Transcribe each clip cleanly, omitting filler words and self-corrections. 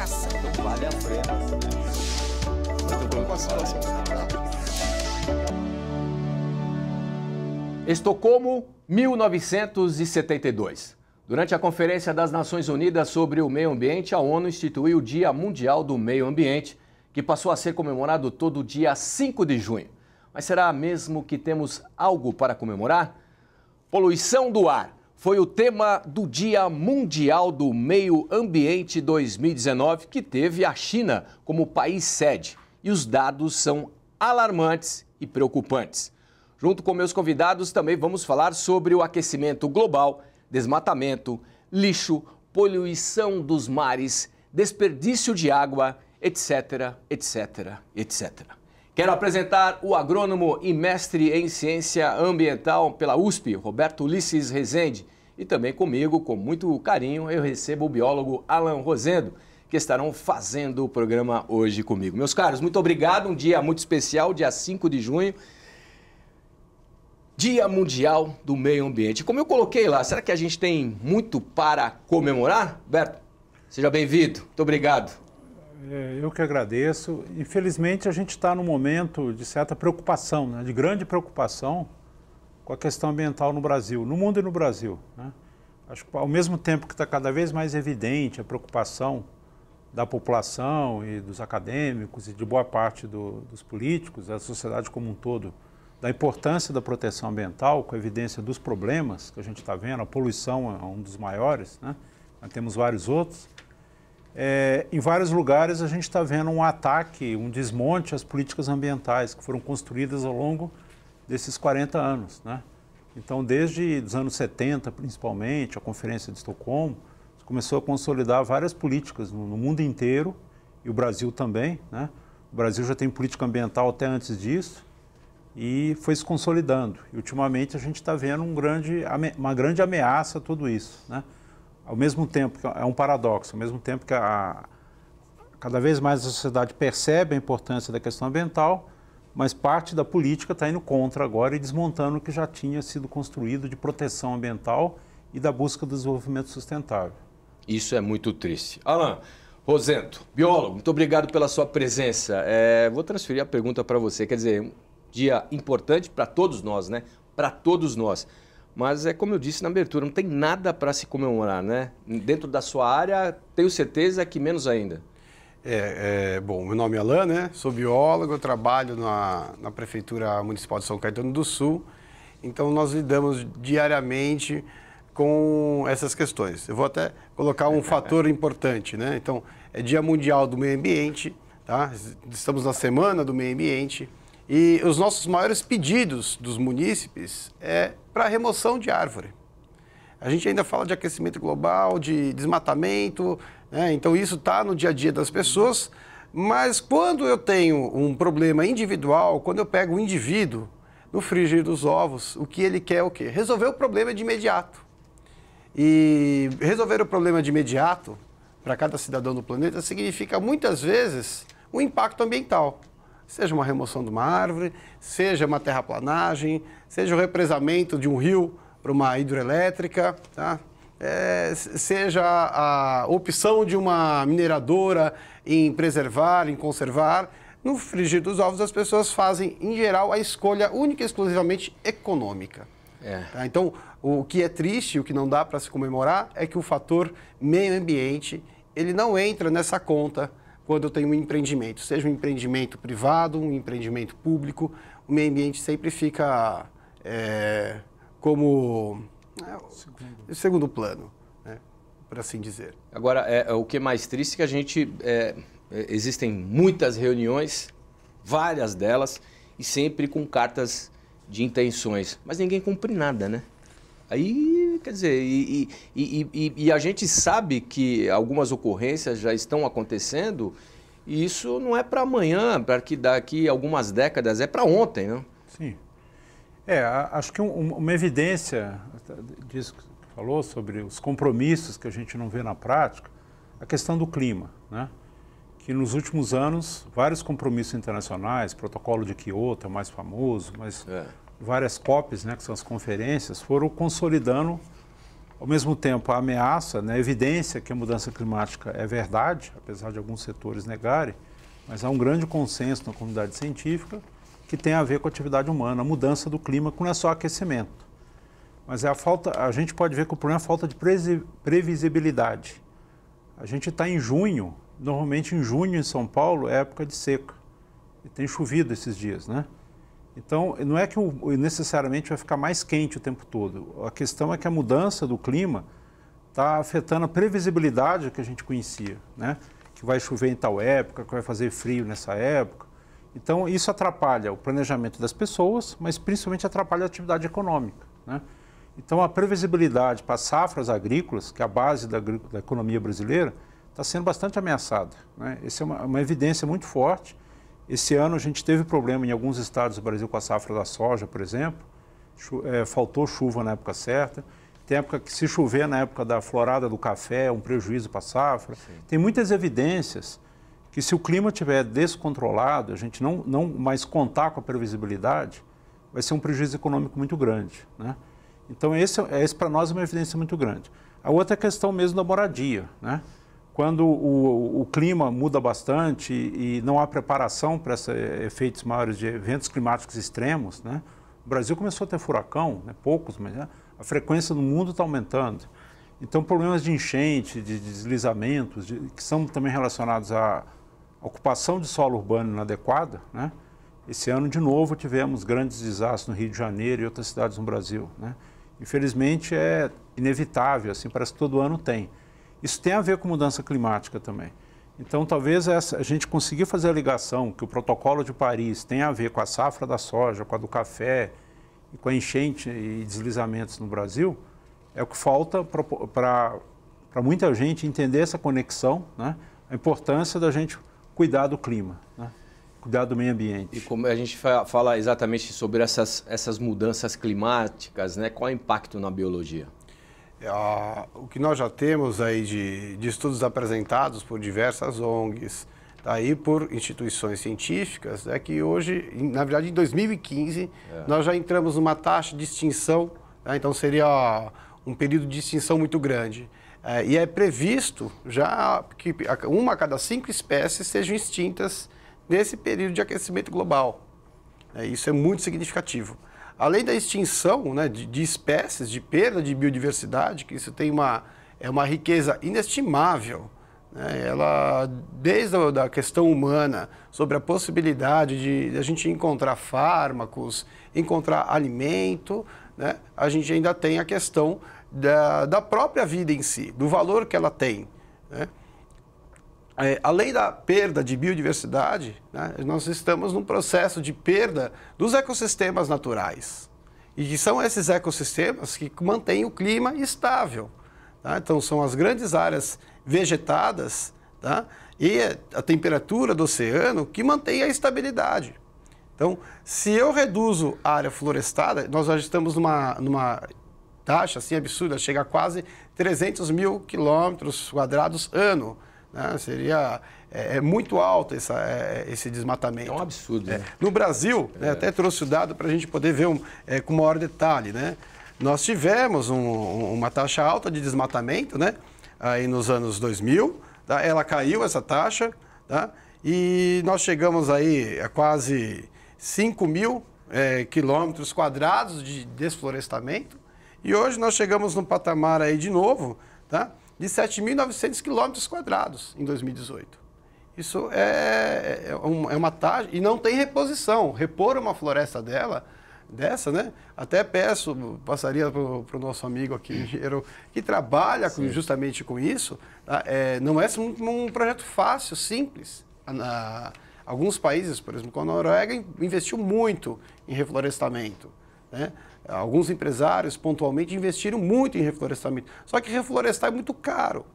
provocação. Vale a pena. Muito preocupação. Estocolmo, 1972. Durante a Conferência das Nações Unidas sobre o Meio Ambiente, a ONU instituiu o Dia Mundial do Meio Ambiente, que passou a ser comemorado todo dia 5 de junho. Mas será mesmo que temos algo para comemorar? Poluição do ar foi o tema do Dia Mundial do Meio Ambiente 2019, que teve a China como país sede. E os dados são alarmantes e preocupantes. Junto com meus convidados, também vamos falar sobre o aquecimento global, desmatamento, lixo, poluição dos mares, desperdício de água, etc, etc, etc. Quero apresentar o agrônomo e mestre em ciência ambiental pela USP, Roberto Ulisses Rezende. E também comigo, com muito carinho, eu recebo o biólogo Alan Rosendo, que estarão fazendo o programa hoje comigo. Meus caros, muito obrigado. Um dia muito especial, dia 5 de junho. Dia Mundial do Meio Ambiente. Como eu coloquei lá, será que a gente tem muito para comemorar? Roberto, seja bem-vindo. Muito obrigado. Eu que agradeço. Infelizmente, a gente está num momento de certa preocupação, né? De grande preocupação com a questão ambiental no Brasil, no mundo e no Brasil, né? Acho que ao mesmo tempo que está cada vez mais evidente a preocupação da população e dos acadêmicos e de boa parte dos políticos, da sociedade como um todo, da importância da proteção ambiental, com a evidência dos problemas que a gente está vendo, a poluição é um dos maiores, né? Nós temos vários outros. Em vários lugares a gente está vendo um ataque, um desmonte às políticas ambientais que foram construídas ao longo desses 40 anos, né? Então, desde os anos 70, principalmente, a Conferência de Estocolmo começou a consolidar várias políticas no mundo inteiro, e o Brasil também, né? O Brasil já tem política ambiental até antes disso, e foi se consolidando. E ultimamente a gente está vendo uma grande ameaça a tudo isso, né? Ao mesmo tempo, é um paradoxo, ao mesmo tempo que cada vez mais a sociedade percebe a importância da questão ambiental, mas parte da política está indo contra agora e desmontando o que já tinha sido construído de proteção ambiental e da busca do desenvolvimento sustentável. Isso é muito triste. Alan Rosendo, biólogo, muito obrigado pela sua presença. Vou transferir a pergunta para você, quer dizer, um dia importante para todos nós, né? Para todos nós. Mas é como eu disse na abertura, não tem nada para se comemorar, né? Dentro da sua área, tenho certeza que menos ainda. Bom, meu nome é Alan, né? Sou biólogo, trabalho na Prefeitura Municipal de São Caetano do Sul. Então, nós lidamos diariamente com essas questões. Eu vou até colocar um fator importante, né? Então, é Dia Mundial do Meio Ambiente, tá? Estamos na Semana do Meio Ambiente. E os nossos maiores pedidos dos munícipes é para remoção de árvore. A gente ainda fala de aquecimento global, de desmatamento, né? Então isso está no dia a dia das pessoas, mas quando eu tenho um problema individual, quando eu pego um indivíduo no frigir dos ovos, o que ele quer é o quê? Resolver o problema de imediato. E resolver o problema de imediato, para cada cidadão do planeta, significa muitas vezes um impacto ambiental. Seja uma remoção de uma árvore, seja uma terraplanagem, seja o represamento de um rio para uma hidroelétrica, tá? Seja a opção de uma mineradora em preservar, em conservar. No frigir dos ovos, as pessoas fazem, em geral, a escolha única e exclusivamente econômica. Tá? Então, o que é triste, o que não dá para se comemorar, é que o fator meio ambiente, ele não entra nessa conta quando eu tenho um empreendimento, seja um empreendimento privado, um empreendimento público, o meio ambiente sempre fica como segundo plano, né, por assim dizer. Agora, o que é mais triste é que a gente... existem muitas reuniões, várias delas, e sempre com cartas de intenções, mas ninguém cumpre nada, né? Aí, quer dizer, e a gente sabe que algumas ocorrências já estão acontecendo, e isso não é para amanhã, para que daqui a algumas décadas, é para ontem, não? Sim. Acho que uma evidência disso que você falou, sobre os compromissos que a gente não vê na prática, a questão do clima, né? Que nos últimos anos, vários compromissos internacionais, protocolo de Kyoto é o mais famoso, mas várias COPs, né, que são as conferências, foram consolidando Ao mesmo tempo, a ameaça, né, a evidência que a mudança climática é verdade, apesar de alguns setores negarem, mas há um grande consenso na comunidade científica que tem a ver com a atividade humana, a mudança do clima, que não é só aquecimento. Mas a gente pode ver que o problema é a falta de previsibilidade. A gente está em junho, normalmente em junho em São Paulo é época de seca. E tem chovido esses dias, né? Então, não é que necessariamente vai ficar mais quente o tempo todo. A questão é que a mudança do clima está afetando a previsibilidade que a gente conhecia, né? Que vai chover em tal época, que vai fazer frio nessa época. Então, isso atrapalha o planejamento das pessoas, mas principalmente atrapalha a atividade econômica, né? Então, a previsibilidade para as safras agrícolas, que é a base da economia brasileira, está sendo bastante ameaçada, né? Essa é uma evidência muito forte. Esse ano a gente teve problema em alguns estados do Brasil com a safra da soja, por exemplo. Faltou chuva na época certa. Tem época que se chover na época da florada do café, é um prejuízo para a safra. Sim. Tem muitas evidências que se o clima estiver descontrolado, a gente não mais contar com a previsibilidade, vai ser um prejuízo econômico muito grande, né? Então esse para nós é uma evidência muito grande. A outra é a questão mesmo da moradia, né? Quando o clima muda bastante e não há preparação para esses efeitos maiores de eventos climáticos extremos, né? O Brasil começou a ter furacão, né? Poucos, mas né? A frequência no mundo está aumentando. Então, problemas de enchente, de deslizamentos, que são também relacionados à ocupação de solo urbano inadequada, né? Esse ano, de novo, tivemos grandes desastres no Rio de Janeiro e outras cidades no Brasil, né? Infelizmente, é inevitável, assim, parece que todo ano tem. Isso tem a ver com mudança climática também. Então, talvez a gente conseguir fazer a ligação que o protocolo de Paris tem a ver com a safra da soja, com a do café, e com a enchente e deslizamentos no Brasil, é o que falta para muita gente entender essa conexão, né? A importância da gente cuidar do clima, né? Cuidar do meio ambiente. E como a gente fala exatamente sobre essas mudanças climáticas, né? Qual é o impacto na biologia? O que nós já temos aí de estudos apresentados por diversas ONGs, aí por instituições científicas, é que hoje, na verdade em 2015, nós já entramos numa taxa de extinção, né? Então seria um período de extinção muito grande. E é previsto já que 1 a cada 5 espécies sejam extintas nesse período de aquecimento global. Isso é muito significativo. Além da extinção, né, de espécies, de perda de biodiversidade, que isso tem uma riqueza inestimável, né? Ela, desde a questão humana, sobre a possibilidade de a gente encontrar fármacos, encontrar alimento, né? A gente ainda tem a questão da própria vida em si, do valor que ela tem, né? Além da perda de biodiversidade, né, nós estamos num processo de perda dos ecossistemas naturais. E são esses ecossistemas que mantêm o clima estável, tá? Então, são as grandes áreas vegetadas, tá? E a temperatura do oceano que mantém a estabilidade. Então, se eu reduzo a área florestada, nós já estamos numa taxa assim, absurda, chega a quase 300 mil quilômetros quadrados ano. Né? Seria muito alto esse desmatamento. É um absurdo. Né? No Brasil, né, até trouxe o dado para a gente poder ver com maior detalhe, né? Nós tivemos uma taxa alta de desmatamento, né? Aí nos anos 2000, tá? Ela caiu essa taxa, tá? E nós chegamos aí a quase 5 mil quilômetros quadrados de desflorestamento, e hoje nós chegamos num patamar aí de novo, tá? De 7.900 quilômetros quadrados em 2018. Isso é uma taxa, e não tem reposição. Repor uma floresta dessa, né? Até passaria para o nosso amigo aqui, engenheiro, que trabalha justamente com isso, tá? Não é um projeto fácil, simples. Alguns países, por exemplo, como a Noruega, investiu muito em reflorestamento, né? Alguns empresários, pontualmente, investiram muito em reflorestamento. Só que reflorestar é muito caro.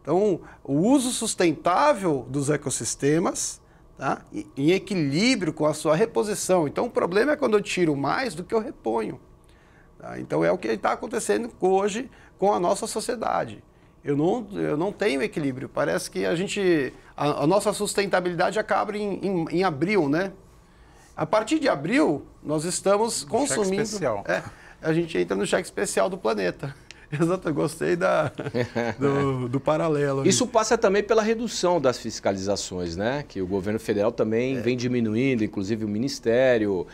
Então, o uso sustentável dos ecossistemas, tá? Em equilíbrio com a sua reposição. Então, o problema é quando eu tiro mais do que eu reponho. Tá? Então, é o que está acontecendo hoje com a nossa sociedade. Eu não tenho equilíbrio. Parece que a nossa sustentabilidade acaba em abril, né? A partir de abril, nós estamos consumindo... Cheque especial. A gente entra no cheque especial do planeta. Exato, gostei do paralelo. Isso passa também pela redução das fiscalizações, né? Que o governo federal também vem diminuindo, inclusive o Ministério.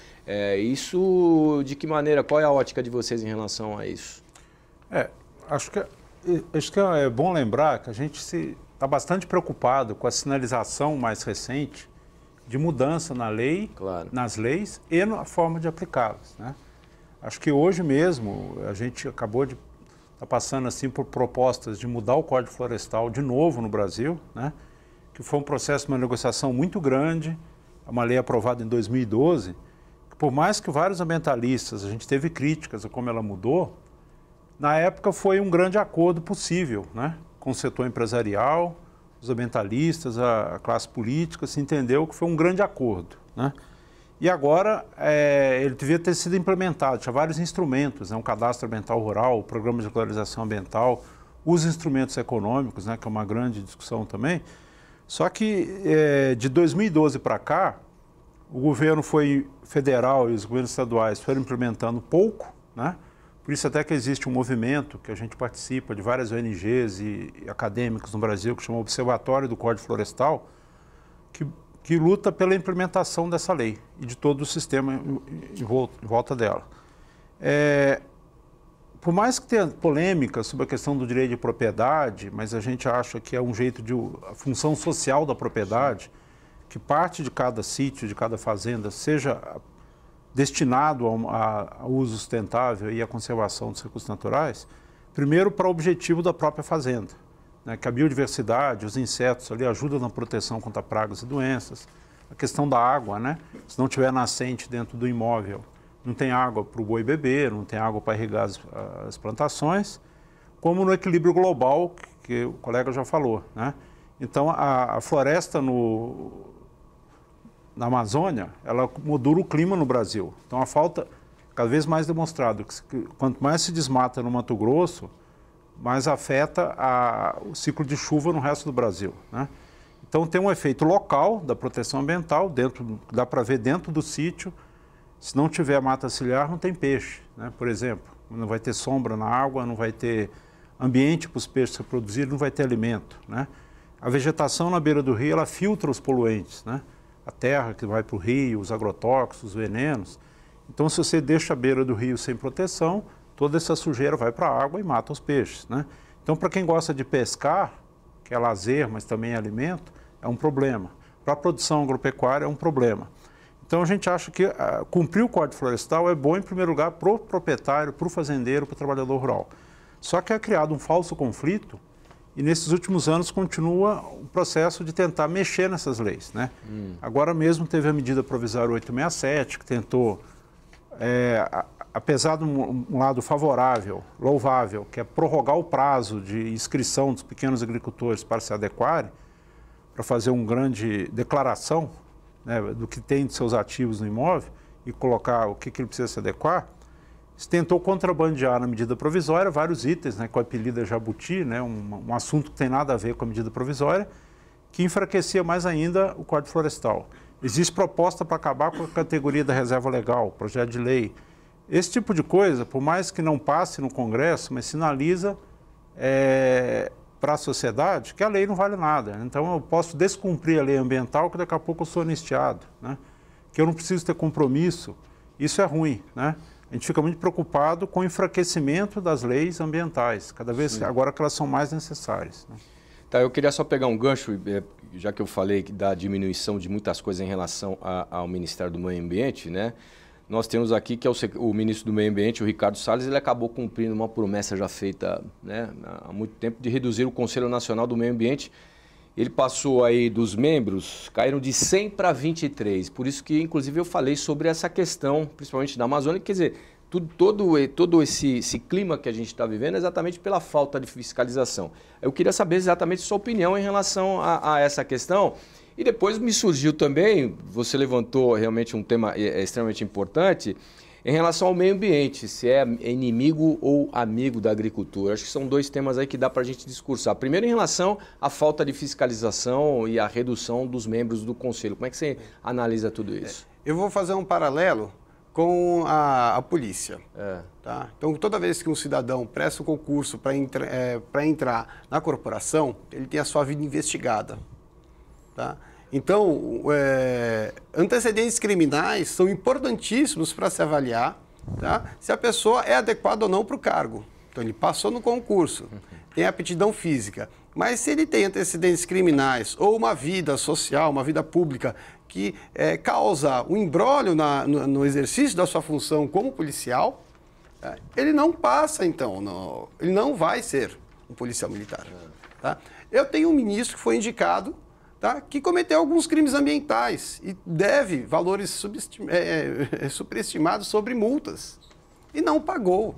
Isso, de que maneira, qual é a ótica de vocês em relação a isso? Acho que é bom lembrar que a gente está bastante preocupado com a sinalização mais recente de mudança na lei, nas leis e na forma de aplicá-las, né? Acho que hoje mesmo a gente acabou de estar passando assim por propostas de mudar o Código Florestal de novo no Brasil, né? Que foi um processo de uma negociação muito grande, uma lei aprovada em 2012, que por mais que vários ambientalistas, a gente teve críticas a como ela mudou, na época foi um grande acordo possível, né? Com o setor empresarial, os ambientalistas, a classe política, se entendeu que foi um grande acordo, né? E agora ele devia ter sido implementado, tinha vários instrumentos, né? Um cadastro ambiental rural, o programa de regularização ambiental, os instrumentos econômicos, né? Que é uma grande discussão também. Só que de 2012 para cá, o governo federal e os governos estaduais foram implementando pouco, né? Por isso até que existe um movimento que a gente participa de várias ONGs e acadêmicos no Brasil, que chama Observatório do Código Florestal, que luta pela implementação dessa lei e de todo o sistema em volta dela. Por mais que tenha polêmica sobre a questão do direito de propriedade, mas a gente acha que é um jeito a função social da propriedade, que parte de cada sítio, de cada fazenda, seja destinado ao uso sustentável e à conservação dos recursos naturais, primeiro para o objetivo da própria fazenda, né, que a biodiversidade, os insetos ali ajudam na proteção contra pragas e doenças, a questão da água, né, se não tiver nascente dentro do imóvel, não tem água para o boi beber, não tem água para irrigar as plantações, como no equilíbrio global, que o colega já falou, né? Então, a floresta na Amazônia, ela modula o clima no Brasil. Então, a falta, cada vez mais demonstrado, que quanto mais se desmata no Mato Grosso, mais afeta o ciclo de chuva no resto do Brasil, né? Então, tem um efeito local da proteção ambiental, dá para ver dentro do sítio. Se não tiver mata ciliar, não tem peixe, né? Por exemplo, não vai ter sombra na água, não vai ter ambiente para os peixes se reproduzirem, não vai ter alimento, né? A vegetação na beira do rio, ela filtra os poluentes, né? A terra que vai para o rio, os agrotóxicos, os venenos. Então, se você deixa a beira do rio sem proteção, toda essa sujeira vai para a água e mata os peixes, né? Então, para quem gosta de pescar, que é lazer, mas também é alimento, é um problema. Para a produção agropecuária é um problema. Então, a gente acha que cumprir o Código Florestal é bom, em primeiro lugar, para o proprietário, para o fazendeiro, para o trabalhador rural. Só que é criado um falso conflito e, nesses últimos anos, continua o processo de tentar mexer nessas leis, né? Agora mesmo teve a medida provisória 867, que tentou, apesar de um lado favorável, louvável, que é prorrogar o prazo de inscrição dos pequenos agricultores para se adequarem, para fazer uma grande declaração, né, do que tem de seus ativos no imóvel e colocar o que ele precisa se adequar, se tentou contrabandear na medida provisória vários itens, né, com a apelida Jabuti, né, um assunto que tem nada a ver com a medida provisória, que enfraquecia mais ainda o Código Florestal. Existe proposta para acabar com a categoria da reserva legal, projeto de lei. Esse tipo de coisa, por mais que não passe no Congresso, mas sinaliza para a sociedade que a lei não vale nada. Então, eu posso descumprir a lei ambiental que daqui a pouco eu sou anistiado, né? Que eu não preciso ter compromisso. Isso é ruim, né? A gente fica muito preocupado com o enfraquecimento das leis ambientais, cada vez agora que elas são mais necessárias, né? Tá, eu queria só pegar um gancho, já que eu falei da diminuição de muitas coisas em relação ao Ministério do Meio Ambiente, né? Nós temos aqui que o ministro do Meio Ambiente, o Ricardo Salles, ele acabou cumprindo uma promessa já feita, né, há muito tempo de reduzir o Conselho Nacional do Meio Ambiente. Ele passou aí dos membros, caíram de 100 para 23. Por isso que, inclusive, eu falei sobre essa questão, principalmente da Amazônia. Quer dizer, todo esse clima que a gente está vivendo é exatamente pela falta de fiscalização. Eu queria saber exatamente sua opinião em relação a essa questão. E depois me surgiu também, você levantou realmente um tema extremamente importante, em relação ao meio ambiente, se é inimigo ou amigo da agricultura. Acho que são dois temas aí que dá para a gente discursar. Primeiro, em relação à falta de fiscalização e à redução dos membros do Conselho. Como é que você analisa tudo isso? Eu vou fazer um paralelo com a polícia. É. Tá? Então, toda vez que um cidadão presta um concurso para entrar na corporação, ele tem a sua vida investigada. Tá? Então, antecedentes criminais são importantíssimos para se avaliar, tá? Se a pessoa é adequada ou não para o cargo. Então, ele passou no concurso, tem aptidão física, mas se ele tem antecedentes criminais ou uma vida social, uma vida pública que causa um imbróglio no exercício da sua função como policial, ele não passa, então, ele não vai ser um policial militar. Tá? Eu tenho um ministro que foi indicado, tá, que cometeu alguns crimes ambientais e deve valores superestimados sobre multas e não pagou.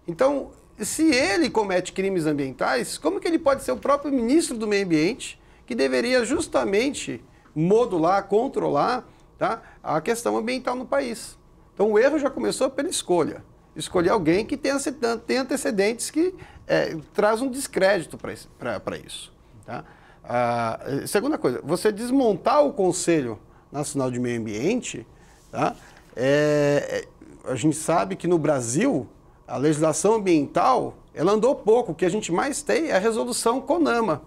Então, se ele comete crimes ambientais, como que ele pode ser o próprio ministro do Meio Ambiente, que deveria justamente modular, controlar, tá, a questão ambiental no país? Então, o erro já começou pela escolha. Escolher alguém que tem antecedentes que traz um descrédito para isso. Tá? Segunda coisa, você desmontar o Conselho Nacional de Meio Ambiente, tá? A gente sabe que no Brasil, a legislação ambiental, ela andou pouco. O que a gente mais tem é a resolução CONAMA.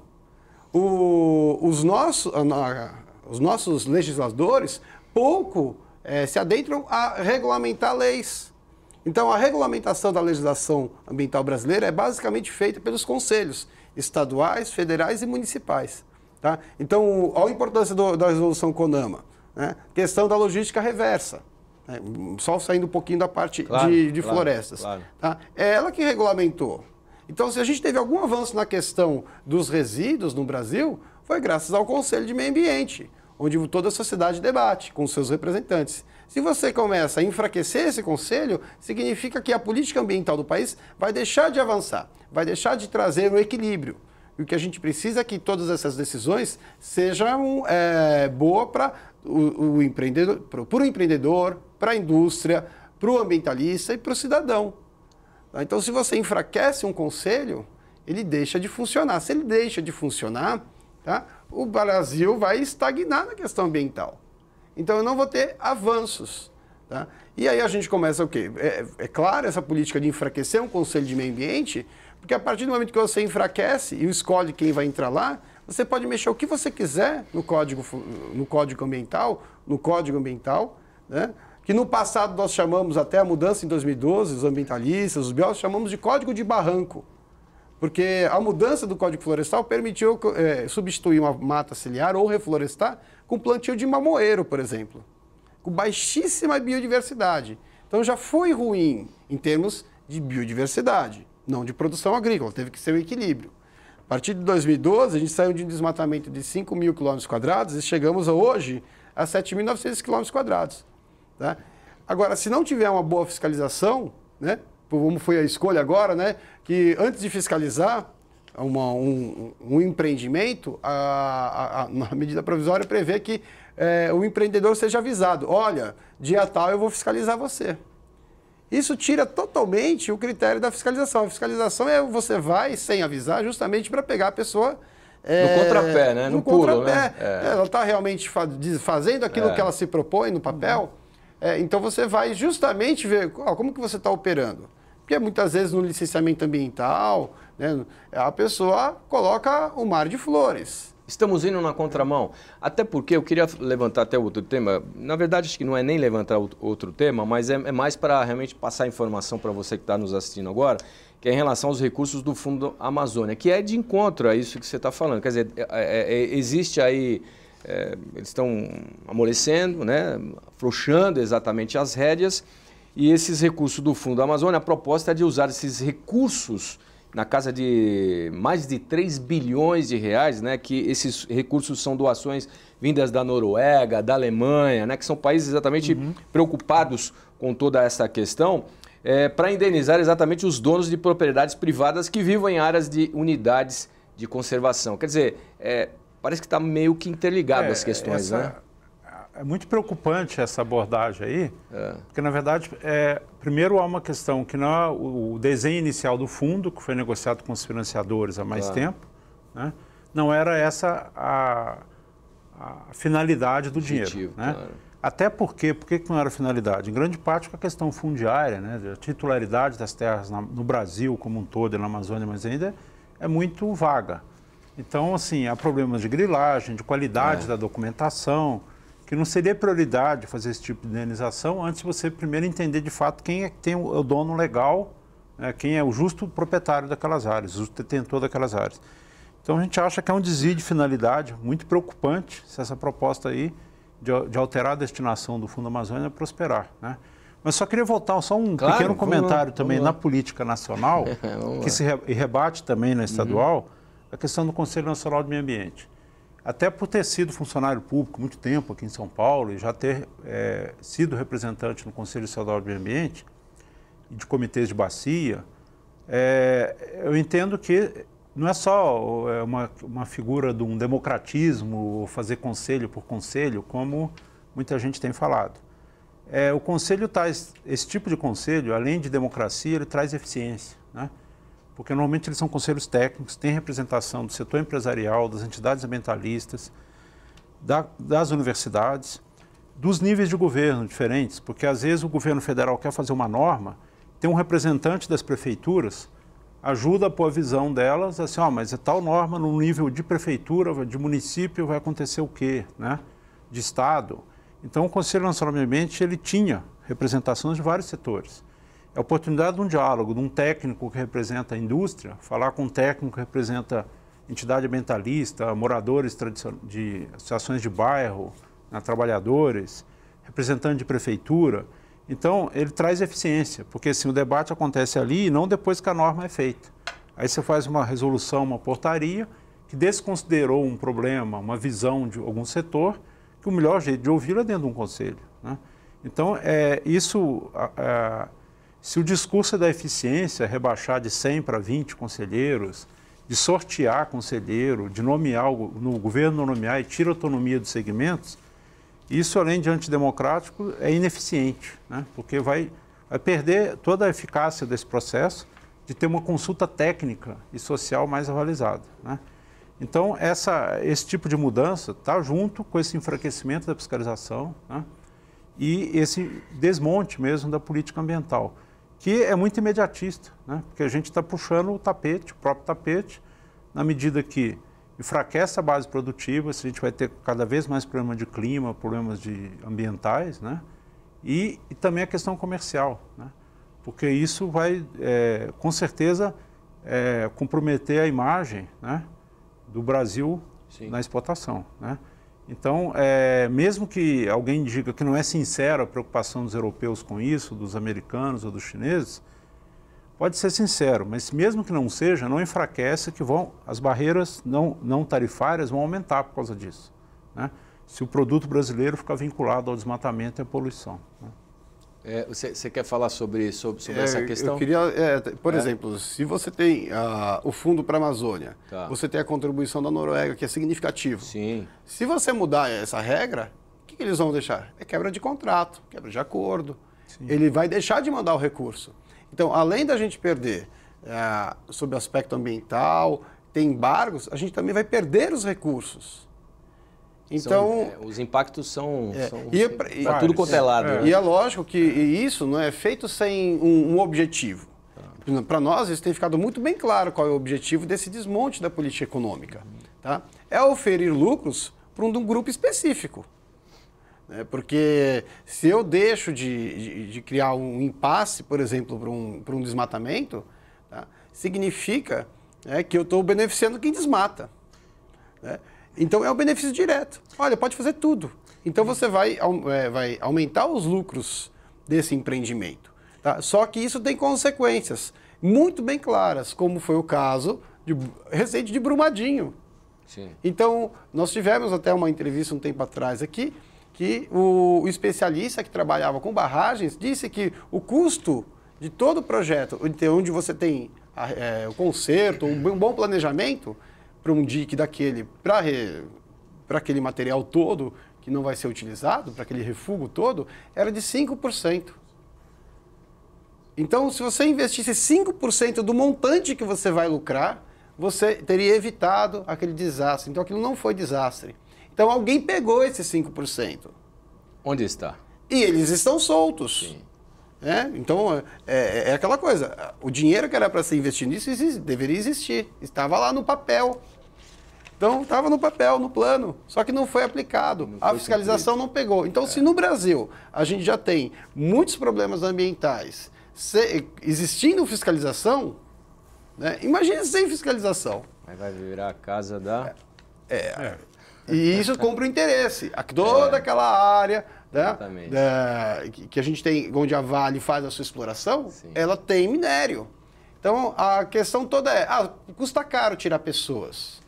Os nossos legisladores pouco se adentram a regulamentar leis. Então, a regulamentação da legislação ambiental brasileira é basicamente feita pelos conselhos estaduais, federais e municipais. Tá? Então, olha a importância da resolução CONAMA. Né? Questão da logística reversa. Né? Só saindo um pouquinho da parte de florestas. Claro. Tá? É ela que regulamentou. Então, se a gente teve algum avanço na questão dos resíduos no Brasil, foi graças ao Conselho de Meio Ambiente, onde toda a sociedade debate com seus representantes. Se você começa a enfraquecer esse conselho, significa que a política ambiental do país vai deixar de avançar, vai deixar de trazer um equilíbrio. E o que a gente precisa é que todas essas decisões sejam boas para o empreendedor, para a indústria, para o ambientalista e para o cidadão. Então, se você enfraquece um conselho, ele deixa de funcionar. Se ele deixa de funcionar, tá, o Brasil vai estagnar na questão ambiental. Então, eu não vou ter avanços. Tá? E aí a gente começa o quê? É claro essa política de enfraquecer um Conselho de Meio Ambiente, porque a partir do momento que você enfraquece e escolhe quem vai entrar lá, você pode mexer o que você quiser no Código Ambiental, né? Que no passado nós chamamos, até a mudança em 2012, os ambientalistas, os biólogos, chamamos de Código de Barranco. Porque a mudança do Código Florestal permitiu substituir uma mata ciliar ou reflorestar com plantio de mamoeiro, por exemplo, com baixíssima biodiversidade. Então já foi ruim em termos de biodiversidade, não de produção agrícola, teve que ser um equilíbrio. A partir de 2012, a gente saiu de um desmatamento de 5.000 km² e chegamos hoje a 7.900 km². Tá? Agora, se não tiver uma boa fiscalização, né, como foi a escolha agora, né, que antes de fiscalizar um empreendimento, a medida provisória prevê que o empreendedor seja avisado: olha, dia tal eu vou fiscalizar você. Isso tira totalmente o critério da fiscalização. A fiscalização você vai sem avisar justamente para pegar a pessoa... no contrapé, né? No pulo, né? Ela está realmente fazendo aquilo que ela se propõe no papel. Então você vai justamente ver como que você está operando. Porque muitas vezes no licenciamento ambiental, né, a pessoa coloca o mar de flores. Estamos indo na contramão. Até porque eu queria levantar até outro tema. Na verdade, acho que não é nem levantar outro tema, mas é mais para realmente passar informação para você que está nos assistindo agora, que é em relação aos recursos do Fundo Amazônia, que é de encontro a isso que você está falando. Quer dizer, existe aí... eles estão amolecendo, né, afrouxando exatamente as rédeas, e esses recursos do Fundo Amazônia, a proposta é de usar esses recursos na casa de mais de 3 bilhões de reais, né, que esses recursos são doações vindas da Noruega, da Alemanha, né, que são países exatamente preocupados com toda essa questão, para indenizar exatamente os donos de propriedades privadas que vivam em áreas de unidades de conservação. Quer dizer, parece que está meio que interligado as questões, né? É muito preocupante essa abordagem aí, porque, na verdade, primeiro há uma questão que não é o desenho inicial do fundo, que foi negociado com os financiadores há mais tempo, né? Não era essa a finalidade do dinheiro. Né? Claro. Até porque, por que não era finalidade? Em grande parte com a questão fundiária, né? A titularidade das terras no Brasil como um todo e na Amazônia, mas ainda é muito vaga. Então, assim, há problemas de grilagem, de qualidade da documentação, que não seria prioridade fazer esse tipo de indenização antes de você primeiro entender de fato quem é que tem o dono legal, né? Quem é o justo proprietário daquelas áreas, o justo detentor daquelas áreas. Então, a gente acha que é um desvio de finalidade muito preocupante se essa proposta aí de alterar a destinação do Fundo Amazônia prosperar, né? Mas só queria voltar, só um pequeno comentário também na política nacional, que se rebate também na estadual, a questão do Conselho Nacional de Meio Ambiente. Até por ter sido funcionário público muito tempo aqui em São Paulo e já ter sido representante no Conselho Estadual de Meio Ambiente e de comitês de bacia, eu entendo que não é só uma figura de um democratismo, fazer conselho por conselho, como muita gente tem falado. O conselho traz, esse tipo de conselho, além de democracia, ele traz eficiência, né? Porque normalmente eles são conselhos técnicos, têm representação do setor empresarial, das entidades ambientalistas, das universidades, dos níveis de governo diferentes, porque às vezes o governo federal quer fazer uma norma, tem um representante das prefeituras, ajuda a pôr a visão delas, assim, mas é tal norma no nível de prefeitura, de município, vai acontecer o quê, né? De estado. Então, o Conselho Nacional do Meio Ambiente, ele tinha representações de vários setores. É a oportunidade de um diálogo, de um técnico que representa a indústria, falar com um técnico que representa entidade ambientalista, moradores de associações de bairro, né, trabalhadores, representante de prefeitura. Então, ele traz eficiência, porque assim, o debate acontece ali e não depois que a norma é feita. Aí você faz uma resolução, uma portaria, que desconsiderou um problema, uma visão de algum setor, que o melhor jeito de ouvi-lo é dentro de um conselho, né? Então, se o discurso é da eficiência, rebaixar de 100 para 20 conselheiros, de sortear conselheiro, de nomear, no governo nomear e tira a autonomia dos segmentos, isso, além de antidemocrático, é ineficiente, né? Porque vai perder toda a eficácia desse processo de ter uma consulta técnica e social mais avalizada, né? Então, esse tipo de mudança está junto com esse enfraquecimento da fiscalização, né? E esse desmonte mesmo da política ambiental, que é muito imediatista, né? Porque a gente está puxando o tapete, o próprio tapete, na medida que enfraquece a base produtiva, a gente vai ter cada vez mais problemas de clima, problemas ambientais, né? E também a questão comercial, né? Porque isso vai, com certeza, comprometer a imagem, né, do Brasil na exportação, né? Então, mesmo que alguém diga que não é sincera a preocupação dos europeus com isso, dos americanos ou dos chineses, pode ser sincero, mas mesmo que não seja, não enfraquece que as barreiras não tarifárias vão aumentar por causa disso, né? Se o produto brasileiro ficar vinculado ao desmatamento e à poluição, né? Você quer falar sobre essa questão? Eu queria, por exemplo, se você tem o Fundo para a Amazônia, você tem a contribuição da Noruega, que é significativo. Sim. Se você mudar essa regra, o que eles vão deixar? É quebra de contrato, quebra de acordo. Sim. Ele vai deixar de mandar o recurso. Então, além da gente perder sob o aspecto ambiental, tem embargos, a gente também vai perder os recursos. Então, os impactos são para tudo quanto é lado. E é lógico que isso não é feito sem um objetivo. Para nós, isso tem ficado muito bem claro qual é o objetivo desse desmonte da política econômica. Tá? É oferir lucros para um grupo específico. Porque se eu deixo de criar um impasse, por exemplo, para um desmatamento, tá? Significa que eu estou beneficiando quem desmata, né? Então é um benefício direto. Olha, pode fazer tudo. Então você vai aumentar os lucros desse empreendimento, tá? Só que isso tem consequências muito bem claras, como foi o caso recente de Brumadinho. Sim. Então, nós tivemos até uma entrevista um tempo atrás aqui, que o especialista que trabalhava com barragens disse que o custo de todo o projeto, onde você tem o conserto, um bom planejamento para um dique daquele, para aquele material todo que não vai ser utilizado, para aquele refúgio todo, era de 5%. Então, se você investisse 5% do montante que você vai lucrar, você teria evitado aquele desastre. Então, aquilo não foi desastre. Então, alguém pegou esses 5%. Onde está? E eles estão soltos. Sim. Então, é aquela coisa. O dinheiro que era para ser investido nisso deveria existir. Estava lá no papel. Então, estava no papel, no plano, só que não foi aplicado. A fiscalização não pegou. Então, se no Brasil a gente já tem muitos problemas ambientais, existindo fiscalização, né, imagine sem fiscalização. Aí vai virar a casa da... E isso compra o interesse. Toda aquela área, né, que a gente tem, onde a Vale faz a sua exploração, sim, ela tem minério. Então, a questão toda custa caro tirar pessoas.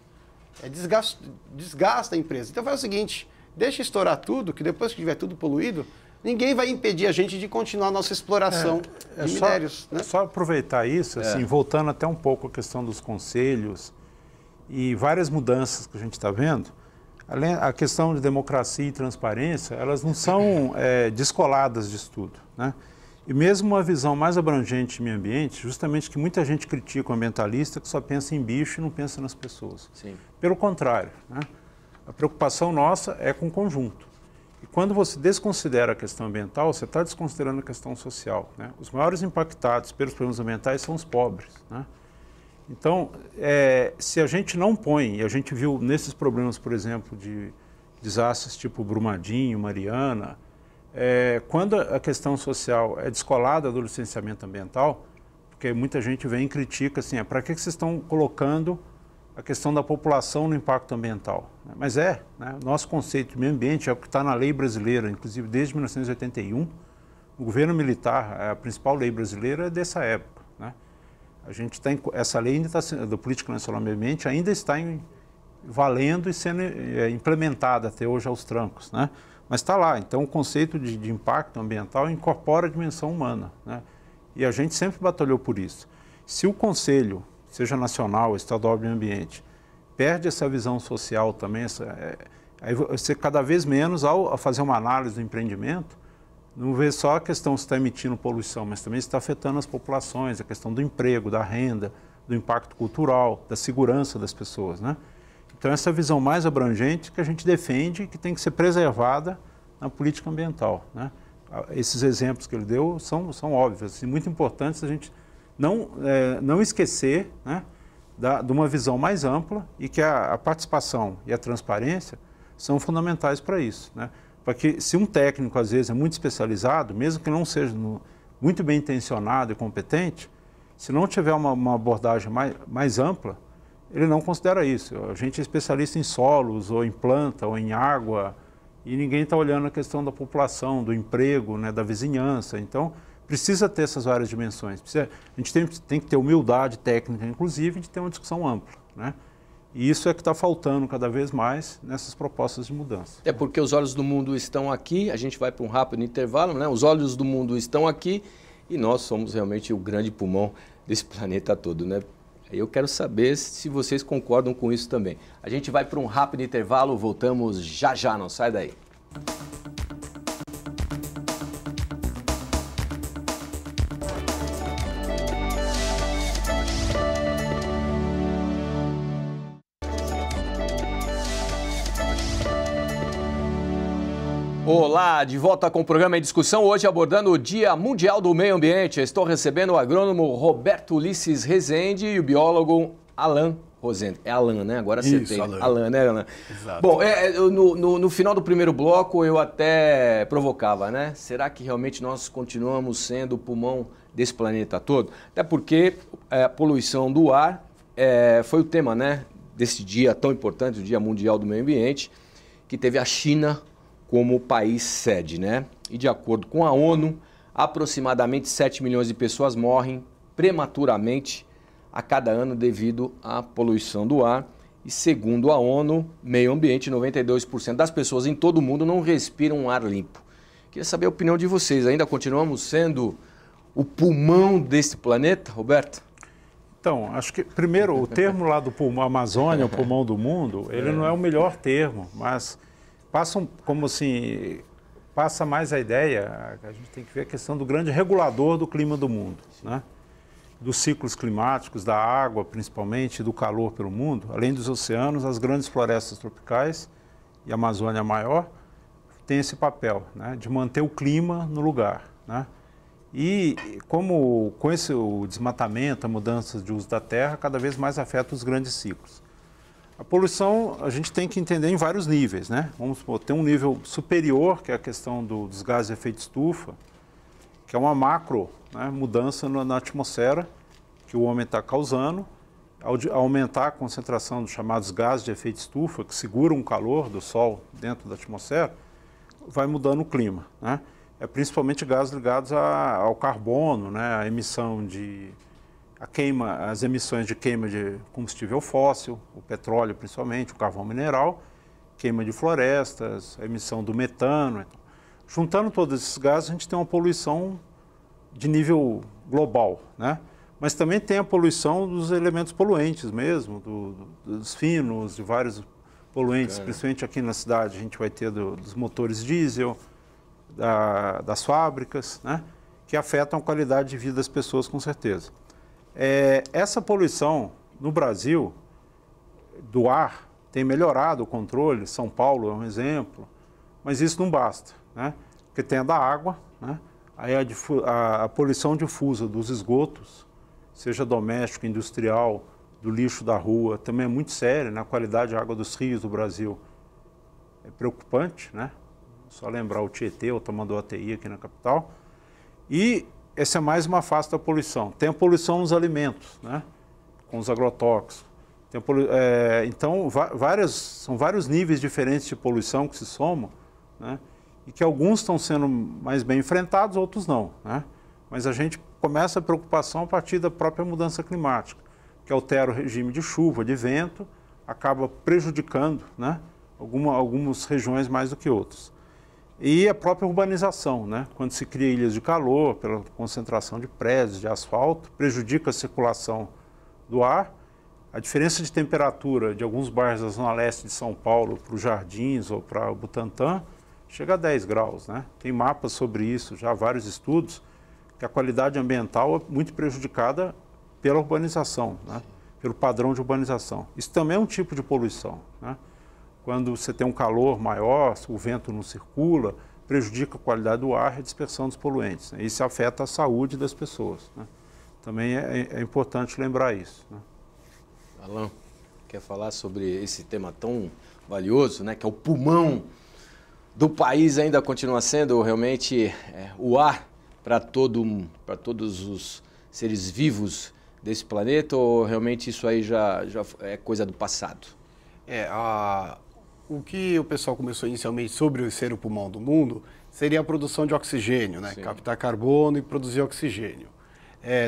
Desgasta a empresa. Então faz o seguinte, deixa estourar tudo, que depois que tiver tudo poluído, ninguém vai impedir a gente de continuar a nossa exploração de minérios. É só aproveitar isso, assim, voltando até um pouco à questão dos conselhos e várias mudanças que a gente está vendo, além a questão de democracia e transparência, elas não são descoladas de estudo, né? E mesmo uma visão mais abrangente de meio ambiente, justamente que muita gente critica o ambientalista que só pensa em bicho e não pensa nas pessoas. Sim. Pelo contrário, né? A preocupação nossa é com o conjunto. E quando você desconsidera a questão ambiental, você está desconsiderando a questão social, né? Os maiores impactados pelos problemas ambientais são os pobres, né? Então, se a gente não põe, e a gente viu nesses problemas, por exemplo, de desastres tipo Brumadinho, Mariana, quando a questão social é descolada do licenciamento ambiental, porque muita gente vem e critica assim, para que vocês estão colocando a questão da população no impacto ambiental? Mas né? Nosso conceito de meio ambiente é o que está na lei brasileira, inclusive desde 1981, o governo militar, a principal lei brasileira é dessa época, né? A gente essa lei ainda está da Política Nacional do Meio Ambiente ainda está valendo e sendo implementada até hoje aos trancos, né? Mas está lá, então o conceito de impacto ambiental incorpora a dimensão humana, né? E a gente sempre batalhou por isso. Se o Conselho, seja nacional, estadual de meio ambiente, perde essa visão social também, aí você cada vez menos, ao fazer uma análise do empreendimento, não vê só a questão se está emitindo poluição, mas também se está afetando as populações, a questão do emprego, da renda, do impacto cultural, da segurança das pessoas, né? Então, essa visão mais abrangente que a gente defende, que tem que ser preservada na política ambiental, né? Esses exemplos que ele deu são óbvios, assim, muito importantes a gente não esquecer, né, de uma visão mais ampla e que a participação e a transparência são fundamentais para isso, né? Porque se um técnico, às vezes, é muito especializado, mesmo que não seja muito bem intencionado e competente, se não tiver uma abordagem mais ampla, ele não considera isso. A gente é especialista em solos, ou em planta, ou em água, e ninguém está olhando a questão da população, do emprego, né, da vizinhança. Então, precisa ter essas várias dimensões. A gente tem que ter humildade técnica, inclusive, de ter uma discussão ampla, né? E isso é que está faltando cada vez mais nessas propostas de mudança. É porque os olhos do mundo estão aqui, a gente vai para um rápido intervalo, né? Os olhos do mundo estão aqui e nós somos realmente o grande pulmão desse planeta todo, né? Eu quero saber se vocês concordam com isso também. A gente vai para um rápido intervalo, voltamos já já, não sai daí. Olá, de volta com o programa em discussão, hoje abordando o Dia Mundial do Meio Ambiente. Estou recebendo o agrônomo Roberto Ulisses Rezende e o biólogo Alain Rosendo. É Alain, né? Agora acertei. Isso, Alain. Alain, né, Alain? Exato. Bom, no final do primeiro bloco eu até provocava, né? Será que realmente nós continuamos sendo o pulmão desse planeta todo? Até porque a poluição do ar foi o tema, né, desse dia tão importante, o Dia Mundial do Meio Ambiente, que teve a China como país sede, né? E de acordo com a ONU, aproximadamente 7 milhões de pessoas morrem prematuramente a cada ano devido à poluição do ar. E segundo a ONU, meio ambiente, 92% das pessoas em todo o mundo não respiram um ar limpo. Queria saber a opinião de vocês. Ainda continuamos sendo o pulmão desse planeta, Roberto? Então, acho que, primeiro, o termo lá do pulmão, Amazônia, o pulmão do mundo, ele não é o melhor termo, mas passa mais a ideia, a gente tem que ver a questão do grande regulador do clima do mundo, né? Dos ciclos climáticos, da água principalmente, do calor pelo mundo, além dos oceanos, as grandes florestas tropicais e a Amazônia maior, tem esse papel, né, de manter o clima no lugar, né? E como com o desmatamento, a mudança de uso da terra, cada vez mais afeta os grandes ciclos. A poluição a gente tem que entender em vários níveis, né? Vamos supor, tem um nível superior, que é a questão dos gases de efeito estufa, que é uma macro, né, mudança na atmosfera que o homem está causando. Ao aumentar a concentração dos chamados gases de efeito estufa, que seguram o calor do Sol dentro da atmosfera, vai mudando o clima, né? É principalmente gases ligados ao carbono, né, a emissão as emissões de queima de combustível fóssil, o petróleo principalmente, o carvão mineral, queima de florestas, a emissão do metano. Então, juntando todos esses gases, a gente tem uma poluição de nível global, né? Mas também tem a poluição dos elementos poluentes mesmo, dos finos, de vários poluentes, principalmente aqui na cidade a gente vai ter dos motores diesel, das fábricas, né, que afetam a qualidade de vida das pessoas com certeza. Essa poluição no Brasil, do ar, tem melhorado o controle, São Paulo é um exemplo, mas isso não basta, né, porque tem a da água, né, aí a poluição difusa dos esgotos, seja doméstico, industrial, do lixo da rua, também é muito séria, né, a qualidade da água dos rios do Brasil é preocupante, né? Só lembrar o Tietê, o Tamanduateí aqui na capital. E essa é mais uma face da poluição. Tem a poluição nos alimentos, né? Com os agrotóxicos. Então, são vários níveis diferentes de poluição que se somam, né? E que alguns estão sendo mais bem enfrentados, outros não, né? Mas a gente começa a preocupação a partir da própria mudança climática, que altera o regime de chuva, de vento, acaba prejudicando, né, algumas regiões mais do que outras. E a própria urbanização, né? Quando se cria ilhas de calor, pela concentração de prédios, de asfalto, prejudica a circulação do ar. A diferença de temperatura de alguns bairros da Zona Leste de São Paulo para os Jardins ou para o Butantã chega a 10 graus, né? Tem mapas sobre isso, já vários estudos, que a qualidade ambiental é muito prejudicada pela urbanização, né? Pelo padrão de urbanização. Isso também é um tipo de poluição, né? Quando você tem um calor maior, o vento não circula, prejudica a qualidade do ar e a dispersão dos poluentes, né? Isso afeta a saúde das pessoas, né? Também é importante lembrar isso, né? Alan, quer falar sobre esse tema tão valioso, né, que é o pulmão do país, ainda continua sendo realmente o ar para todos os seres vivos desse planeta, ou realmente isso aí já é coisa do passado? O que o pessoal começou inicialmente sobre ser o pulmão do mundo seria a produção de oxigênio, né? Captar carbono e produzir oxigênio.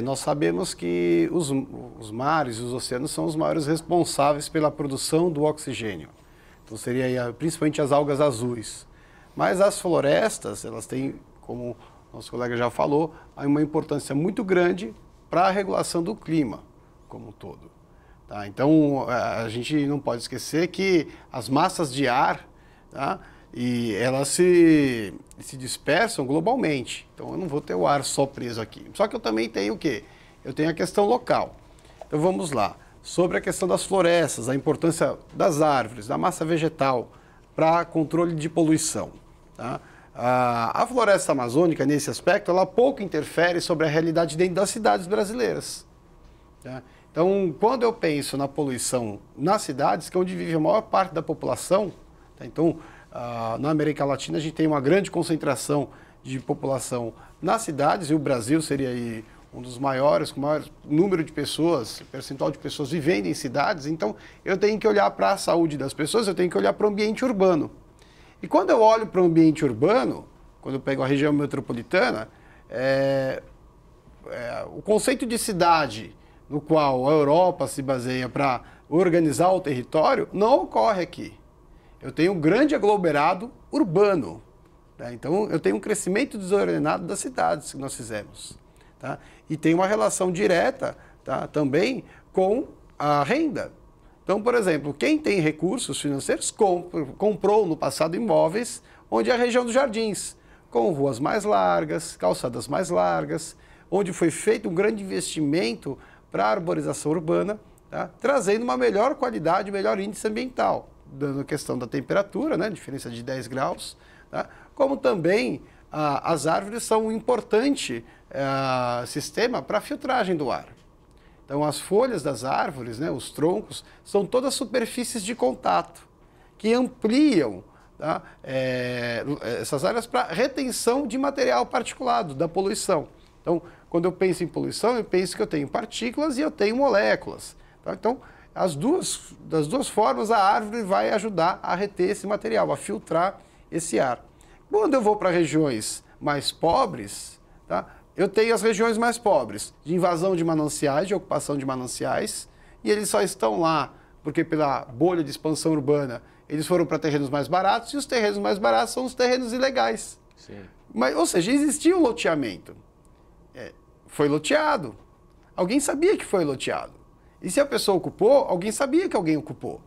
Nós sabemos que os mares e os oceanos são os maiores responsáveis pela produção do oxigênio. Então seria aí, principalmente as algas azuis. Mas as florestas, elas têm, como nosso colega já falou, uma importância muito grande para a regulação do clima como um todo. Tá? Então, a gente não pode esquecer que as massas de ar, tá? E elas se dispersam globalmente. Então, eu não vou ter o ar só preso aqui. Só que eu também tenho o quê? Eu tenho a questão local. Então, vamos lá. Sobre a questão das florestas, a importância das árvores, da massa vegetal para controle de poluição. Tá? A floresta amazônica, nesse aspecto, ela pouco interfere sobre a realidade dentro das cidades brasileiras. Tá? Então, quando eu penso na poluição nas cidades, que é onde vive a maior parte da população, tá? Então, na América Latina a gente tem uma grande concentração de população nas cidades, e o Brasil seria aí um dos maiores, com o maior número de pessoas, percentual de pessoas vivendo em cidades. Então, eu tenho que olhar para a saúde das pessoas, eu tenho que olhar para o ambiente urbano. E quando eu olho para o ambiente urbano, quando eu pego a região metropolitana, o conceito de cidade no qual a Europa se baseia para organizar o território não ocorre aqui. Eu tenho um grande aglomerado urbano. Tá? Então, eu tenho um crescimento desordenado das cidades que nós fizemos. Tá? E tem uma relação direta, tá, também com a renda. Então, por exemplo, quem tem recursos financeiros comprou no passado imóveis onde é a região dos Jardins, com ruas mais largas, calçadas mais largas, onde foi feito um grande investimento para a arborização urbana, tá, trazendo uma melhor qualidade, melhor índice ambiental, dando a questão da temperatura, né, diferença de 10 graus, tá? Como também as árvores são um importante sistema para a filtragem do ar. Então, as folhas das árvores, né, os troncos, são todas superfícies de contato que ampliam, tá, essas áreas para retenção de material particulado, da poluição. Então, quando eu penso em poluição, eu penso que eu tenho partículas e eu tenho moléculas. Tá? Então, das duas formas, a árvore vai ajudar a reter esse material, a filtrar esse ar. Quando eu vou para regiões mais pobres, tá, eu tenho as regiões mais pobres, de invasão de mananciais, de ocupação de mananciais, e eles só estão lá porque pela bolha de expansão urbana eles foram para terrenos mais baratos, e os terrenos mais baratos são os terrenos ilegais. Sim. Mas, ou seja, existia um loteamento. Foi loteado. Alguém sabia que foi loteado. E se a pessoa ocupou, alguém sabia que alguém ocupou.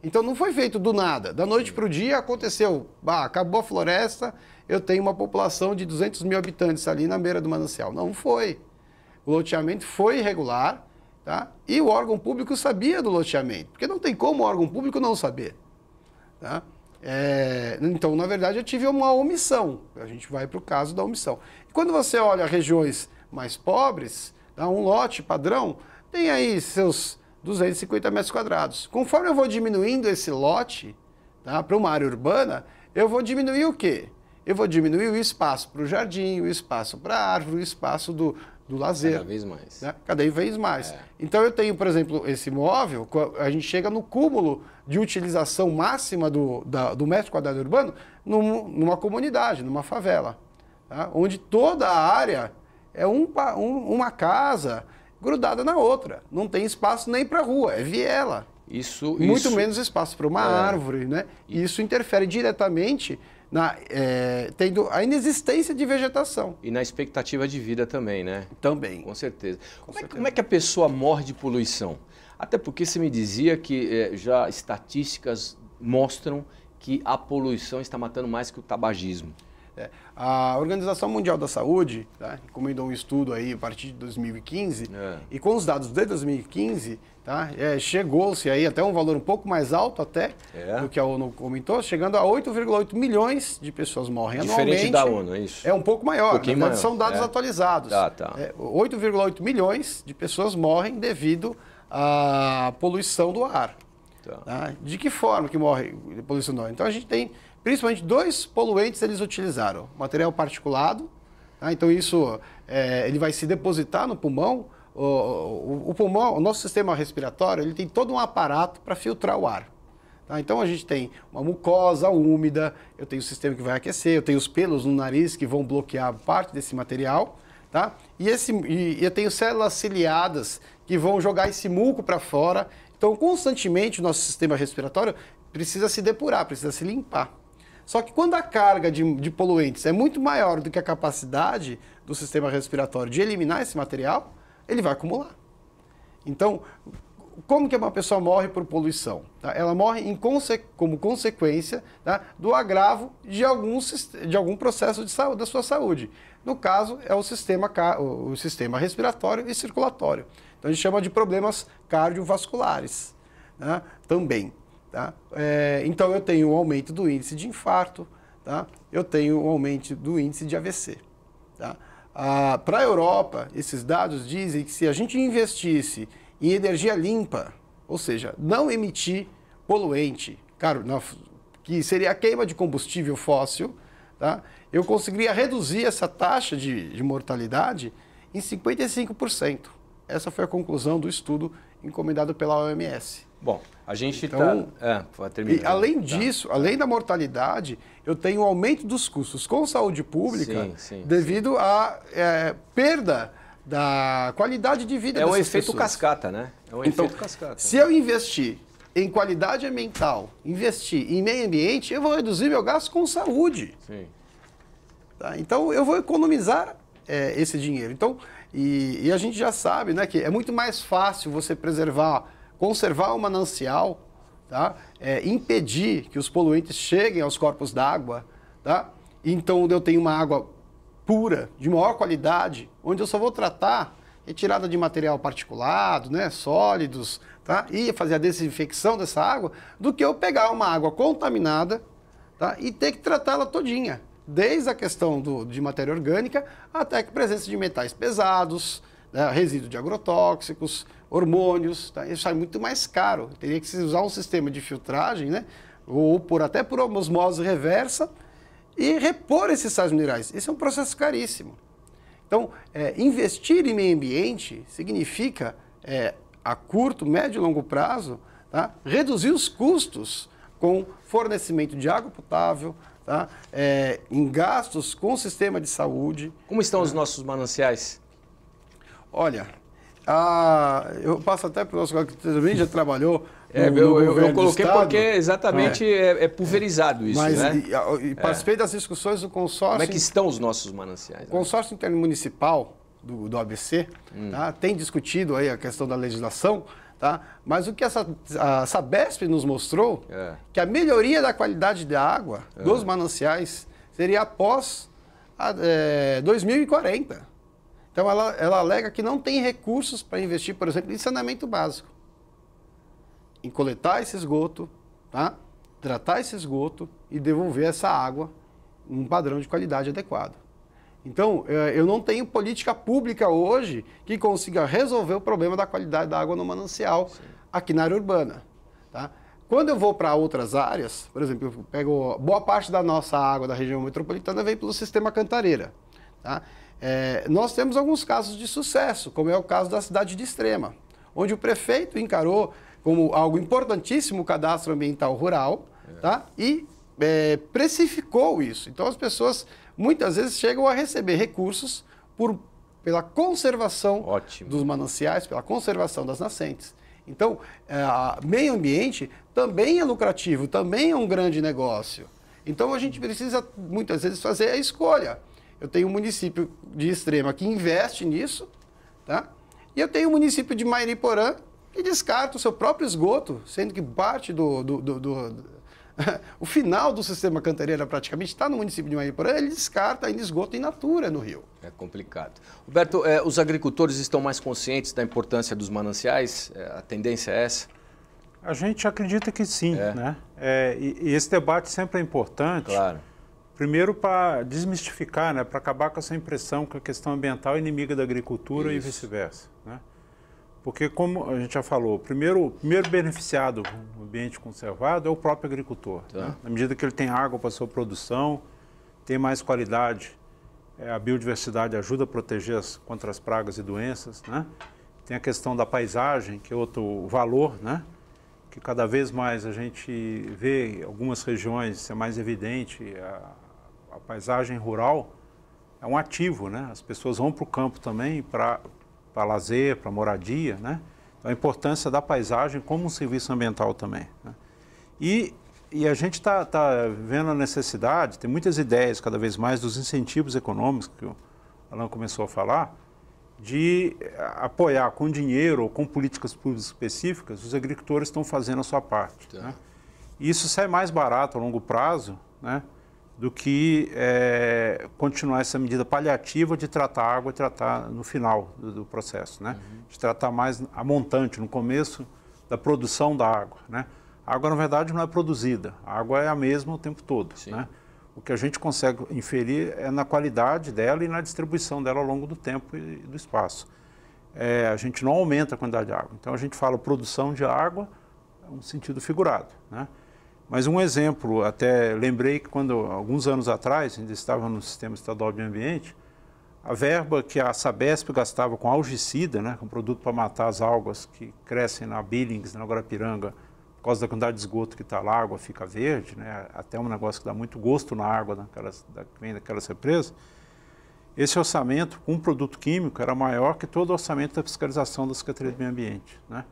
Então não foi feito do nada. Da noite para o dia aconteceu, acabou a floresta, eu tenho uma população de 200 mil habitantes ali na beira do manancial. Não foi. O loteamento foi irregular, tá? E o órgão público sabia do loteamento, porque não tem como o órgão público não saber. Tá? Então, na verdade, eu tive uma omissão. A gente vai para o caso da omissão. E quando você olha regiões mais pobres, tá? Um lote padrão tem aí seus 250 metros quadrados. Conforme eu vou diminuindo esse lote, tá, para uma área urbana, eu vou diminuir o quê? Eu vou diminuir o espaço para o jardim, o espaço para a árvore, o espaço do lazer. Cada vez mais. Né? Cada vez mais. Então eu tenho, por exemplo, esse imóvel, a gente chega no cúmulo de utilização máxima do metro quadrado urbano numa comunidade, numa favela, tá? Onde toda a área é uma casa grudada na outra. Não tem espaço nem para rua, é viela. Muito menos espaço para uma árvore, né? E isso interfere diretamente tendo a inexistência de vegetação. E na expectativa de vida também, né? Também. Com certeza. Como é que a pessoa morre de poluição? Até porque você me dizia que já estatísticas mostram que a poluição está matando mais que o tabagismo. A Organização Mundial da Saúde, tá, encomendou um estudo aí a partir de 2015 e com os dados de 2015, tá, chegou-se aí até um valor um pouco mais alto até do que a ONU comentou, chegando a 8,8 milhões de pessoas morrem anualmente. Diferente da ONU, é isso? É um pouco maior, na verdade são dados atualizados. 8,8 milhões de pessoas morrem devido à poluição do ar. Tá? De que forma que morre a poluição do ar? Então a gente tem principalmente dois poluentes eles utilizaram. Material particulado, tá? Então isso ele vai se depositar no pulmão. O pulmão, o nosso sistema respiratório, ele tem todo um aparato para filtrar o ar. Tá? Então a gente tem uma mucosa úmida, eu tenho o sistema que vai aquecer, eu tenho os pelos no nariz que vão bloquear parte desse material. Tá? E eu tenho células ciliadas que vão jogar esse muco para fora. Então, constantemente, o nosso sistema respiratório precisa se depurar, precisa se limpar. Só que quando a carga de poluentes é muito maior do que a capacidade do sistema respiratório de eliminar esse material, ele vai acumular. Então, como que uma pessoa morre por poluição? Tá? Ela morre como consequência, tá, do agravo de algum processo de saúde, da sua saúde. No caso, é o sistema respiratório e circulatório. Então, a gente chama de problemas cardiovasculares, né, também. Tá? Então, eu tenho um aumento do índice de infarto, tá? Eu tenho um aumento do índice de AVC. Tá? Para a Europa, esses dados dizem que se a gente investisse em energia limpa, ou seja, não emitir poluente, que seria a queima de combustível fóssil, tá? Eu conseguiria reduzir essa taxa de mortalidade em 55%. Essa foi a conclusão do estudo encomendado pela OMS. Bom, a gente então, terminar. E além disso, além da mortalidade, eu tenho um aumento dos custos com saúde pública devido à perda da qualidade de vida dessas pessoas. É um efeito cascata, né? Efeito cascata. Se eu investir em qualidade ambiental, investir em meio ambiente, eu vou reduzir meu gasto com saúde. Sim. Tá? Então, eu vou economizar esse dinheiro. Então, e a gente já sabe, né, que é muito mais fácil você conservar o manancial, tá? Impedir que os poluentes cheguem aos corpos d'água, tá? Então, eu tenho uma água pura, de maior qualidade, onde eu só vou tratar retirada de material particulado, né, sólidos, tá? E fazer a desinfecção dessa água, do que eu pegar uma água contaminada, tá? E ter que tratá-la todinha, desde a questão de matéria orgânica até a presença de metais pesados, né, resíduo de agrotóxicos, hormônios, tá? Isso sai muito mais caro. Teria que se usar um sistema de filtragem, né, ou até por osmose reversa, e repor esses sais minerais. Esse é um processo caríssimo. Então, investir em meio ambiente significa, a curto, médio e longo prazo, tá, reduzir os custos com fornecimento de água potável, tá, em gastos com o sistema de saúde. Como estão os nossos mananciais? Olha, eu passo até para o nosso colega que também já trabalhou eu coloquei porque exatamente é pulverizado isso, mas, né? E participei das discussões do consórcio... Como é que estão os nossos mananciais? O consórcio intermunicipal do ABC tá, tem discutido aí a questão da legislação, tá, mas o que a Sabesp nos mostrou que a melhoria da qualidade da água dos mananciais seria após 2040. Então, ela alega que não tem recursos para investir, por exemplo, em saneamento básico. Em coletar esse esgoto, tá? Tratar esse esgoto e devolver essa água em um padrão de qualidade adequado. Então, eu não tenho política pública hoje que consiga resolver o problema da qualidade da água no manancial aqui na área urbana. Tá? Quando eu vou para outras áreas, por exemplo, eu pego boa parte da nossa água da região metropolitana vem pelo sistema Cantareira. Tá? Nós temos alguns casos de sucesso, como é o caso da cidade de Extrema, onde o prefeito encarou como algo importantíssimo o cadastro ambiental rural, tá? E precificou isso. Então as pessoas muitas vezes chegam a receber recursos pela conservação dos mananciais, pela conservação das nascentes. Então, meio ambiente também é lucrativo, também é um grande negócio. Então a gente precisa muitas vezes fazer a escolha. Eu tenho um município de Extrema que investe nisso, tá? E eu tenho o município de Mairiporã que descarta o seu próprio esgoto, sendo que parte o final do sistema Cantareira praticamente está no município de Mairiporã, ele descarta ainda esgoto in natura no rio. É complicado. Roberto, os agricultores estão mais conscientes da importância dos mananciais? A tendência é essa? A gente acredita que sim, né? E esse debate sempre é importante. Claro. Primeiro para desmistificar, né? Para acabar com essa impressão que a questão ambiental é inimiga da agricultura e vice-versa, né? Porque, como a gente já falou, o primeiro beneficiado do ambiente conservado é o próprio agricultor. Né? Na medida que ele tem água para a sua produção, tem mais qualidade, a biodiversidade ajuda a proteger contra as pragas e doenças. Né? Tem a questão da paisagem, que é outro valor, né? Que cada vez mais a gente vê em algumas regiões ser mais evidente. A paisagem rural é um ativo, né? As pessoas vão para o campo também para lazer, para moradia, né? Então, a importância da paisagem como um serviço ambiental também, né? E a gente está vendo a necessidade, tem muitas ideias cada vez mais dos incentivos econômicos, que o Alan começou a falar, de apoiar com dinheiro ou com políticas públicas específicas, os agricultores estão fazendo a sua parte. Né? E isso sai mais barato a longo prazo, né? Do que continuar essa medida paliativa de tratar a água e tratar no final do processo, né? De tratar mais a montante, no começo da produção da água, né? A água, na verdade, não é produzida, a água é a mesma o tempo todo, né? O que a gente consegue inferir é na qualidade dela e na distribuição dela ao longo do tempo e do espaço. A gente não aumenta a quantidade de água, então a gente fala produção de água, é um sentido figurado, né? Mas um exemplo, até lembrei que quando, alguns anos atrás, ainda estava no Sistema Estadual de Meio Ambiente, a verba que a Sabesp gastava com algicida, né, com produto para matar as algas que crescem na Billings, na Guarapiranga, por causa da quantidade de esgoto que está lá, a água fica verde, né, até um negócio que dá muito gosto na água que vem daquelas represas. Esse orçamento, com um produto químico, era maior que todo o orçamento da fiscalização da Secretaria do Meio Ambiente, né?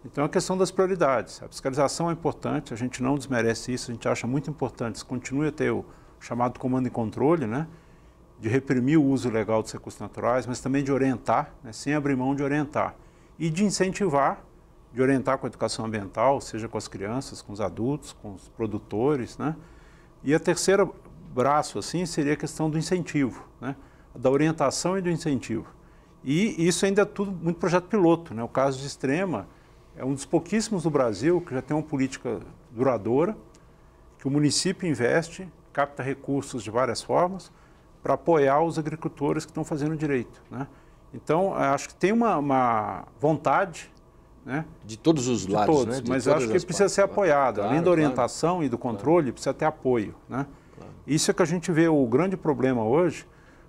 Então, a questão das prioridades. A fiscalização é importante, a gente não desmerece isso, a gente acha muito importante, continue a ter o chamado comando e controle, né? De reprimir o uso ilegal dos recursos naturais, mas também de orientar, né? Sem abrir mão de orientar. E de incentivar, de orientar com a educação ambiental, seja com as crianças, com os adultos, com os produtores, né? E a terceira braço, assim, seria a questão do incentivo, né? Da orientação e do incentivo. E isso ainda é tudo muito projeto piloto, né? O caso de Extrema é um dos pouquíssimos do Brasil que já tem uma política duradoura, que o município investe, capta recursos de várias formas para apoiar os agricultores que estão fazendo direito, né? Então, acho que tem uma vontade, né? De todos os lados, todos, né? De mas acho que precisa ser apoiado. Claro, Além da orientação e do controle, precisa ter apoio, né? Isso é que a gente vê o grande problema hoje,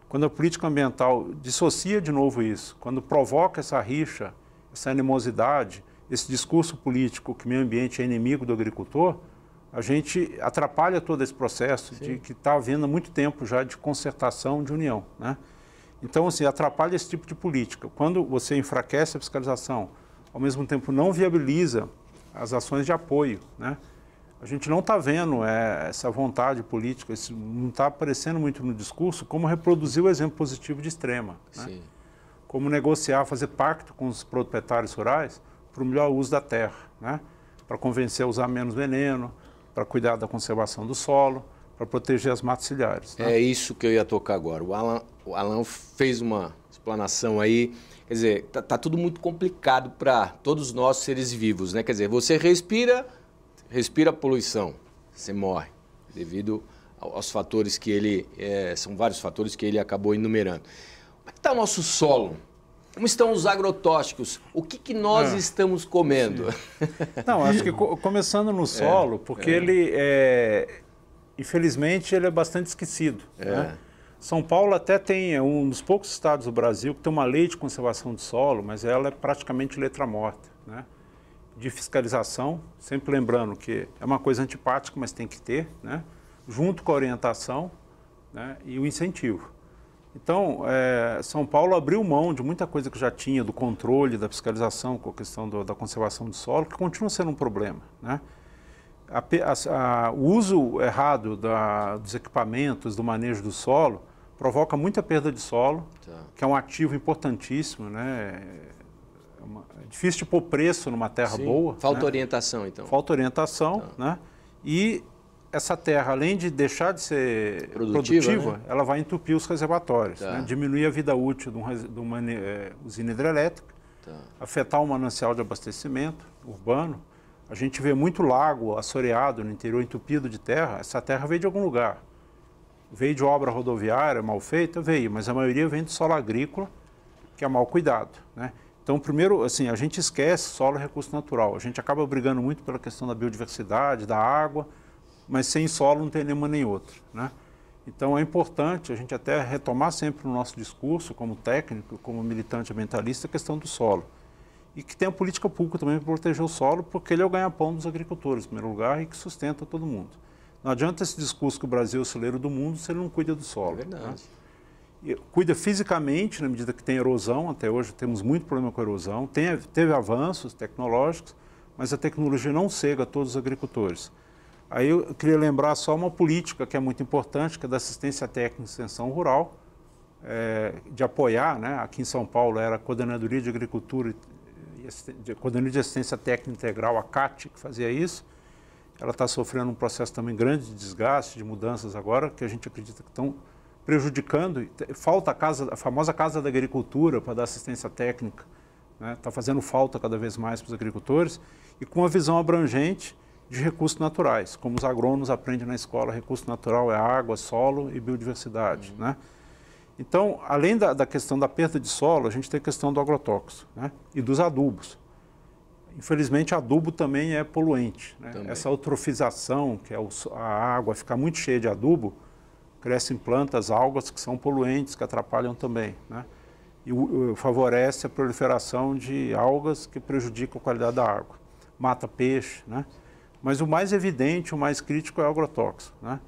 quando a política ambiental dissocia de novo isso, quando provoca essa rixa, essa animosidade, esse discurso político que o meio ambiente é inimigo do agricultor, a gente atrapalha todo esse processo de que está havendo há muito tempo já de concertação, de união, né? Então, assim, atrapalha esse tipo de política. Quando você enfraquece a fiscalização, ao mesmo tempo não viabiliza as ações de apoio, né? A gente não está vendo essa vontade política, isso não está aparecendo muito no discurso, como reproduzir o exemplo positivo de Extrema, né? Como negociar, fazer pacto com os proprietários rurais para o melhor uso da terra, né? Para convencer a usar menos veneno, para cuidar da conservação do solo, para proteger as matas ciliares, né? É isso que eu ia tocar agora. O Alan fez uma explanação aí. Quer dizer, tá tudo muito complicado para todos nós seres vivos, né? Quer dizer, você respira poluição, você morre, devido aos fatores que ele... são vários fatores que ele acabou enumerando. Como é que está o nosso solo? Como estão os agrotóxicos? O que nós estamos comendo? Não, acho que começando no solo, porque ele, infelizmente, ele é bastante esquecido, né? São Paulo até tem um dos poucos estados do Brasil que tem uma lei de conservação do solo, mas ela é praticamente letra morta, né? De fiscalização, sempre lembrando que é uma coisa antipática, mas tem que ter, né? Junto com a orientação, né? E o incentivo. Então, São Paulo abriu mão de muita coisa que já tinha, do controle, da fiscalização, com a questão da conservação do solo, que continua sendo um problema, né? O uso errado dos equipamentos, do manejo do solo, provoca muita perda de solo, que é um ativo importantíssimo, né? É difícil de pôr preço numa terra boa. Falta né? orientação, então. Falta orientação, né? E essa terra, além de deixar de ser produtiva, né? Ela vai entupir os reservatórios, né? Diminuir a vida útil de uma usina hidrelétrica, afetar o manancial de abastecimento urbano. A gente vê muito lago assoreado no interior, entupido de terra. Essa terra veio de algum lugar. Veio de obra rodoviária mal feita? Veio, mas a maioria vem do solo agrícola, que é mal cuidado, né? Então, primeiro, assim, a gente esquece solo e recurso natural. A gente acaba brigando muito pela questão da biodiversidade, da água, mas sem solo não tem nenhuma nem outra, né? Então, é importante a gente até retomar sempre no nosso discurso, como técnico, como militante ambientalista, a questão do solo. E que tem a política pública também para proteger o solo, porque ele é o ganha-pão dos agricultores, em primeiro lugar, e que sustenta todo mundo. Não adianta esse discurso que o Brasil é o celeiro do mundo se ele não cuida do solo. É verdade. Né? E cuida fisicamente, na medida que tem erosão, até hoje temos muito problema com a erosão, teve avanços tecnológicos, mas a tecnologia não cega a todos os agricultores. Aí eu queria lembrar só uma política que é muito importante, que é da assistência técnica e extensão rural, de apoiar, né? Aqui em São Paulo era a Coordenadoria de Agricultura Coordenadoria de Assistência Técnica Integral, a CAT, que fazia isso. Ela está sofrendo um processo também grande de desgaste, de mudanças agora, que a gente acredita que estão prejudicando. Falta a famosa Casa da Agricultura para dar assistência técnica, né? Está fazendo falta cada vez mais para os agricultores, e com uma visão abrangente de recursos naturais, como os agrônomos aprendem na escola, recurso natural é água, solo e biodiversidade, né? Então, além da questão da perda de solo, a gente tem a questão do agrotóxico, né? E dos adubos. Infelizmente, adubo também é poluente, né? Essa eutrofização, que é a água ficar muito cheia de adubo, crescem plantas, algas que são poluentes, que atrapalham também, né? E favorece a proliferação de algas que prejudicam a qualidade da água. Mata peixe, né? Mas o mais evidente, o mais crítico é o agrotóxico, né?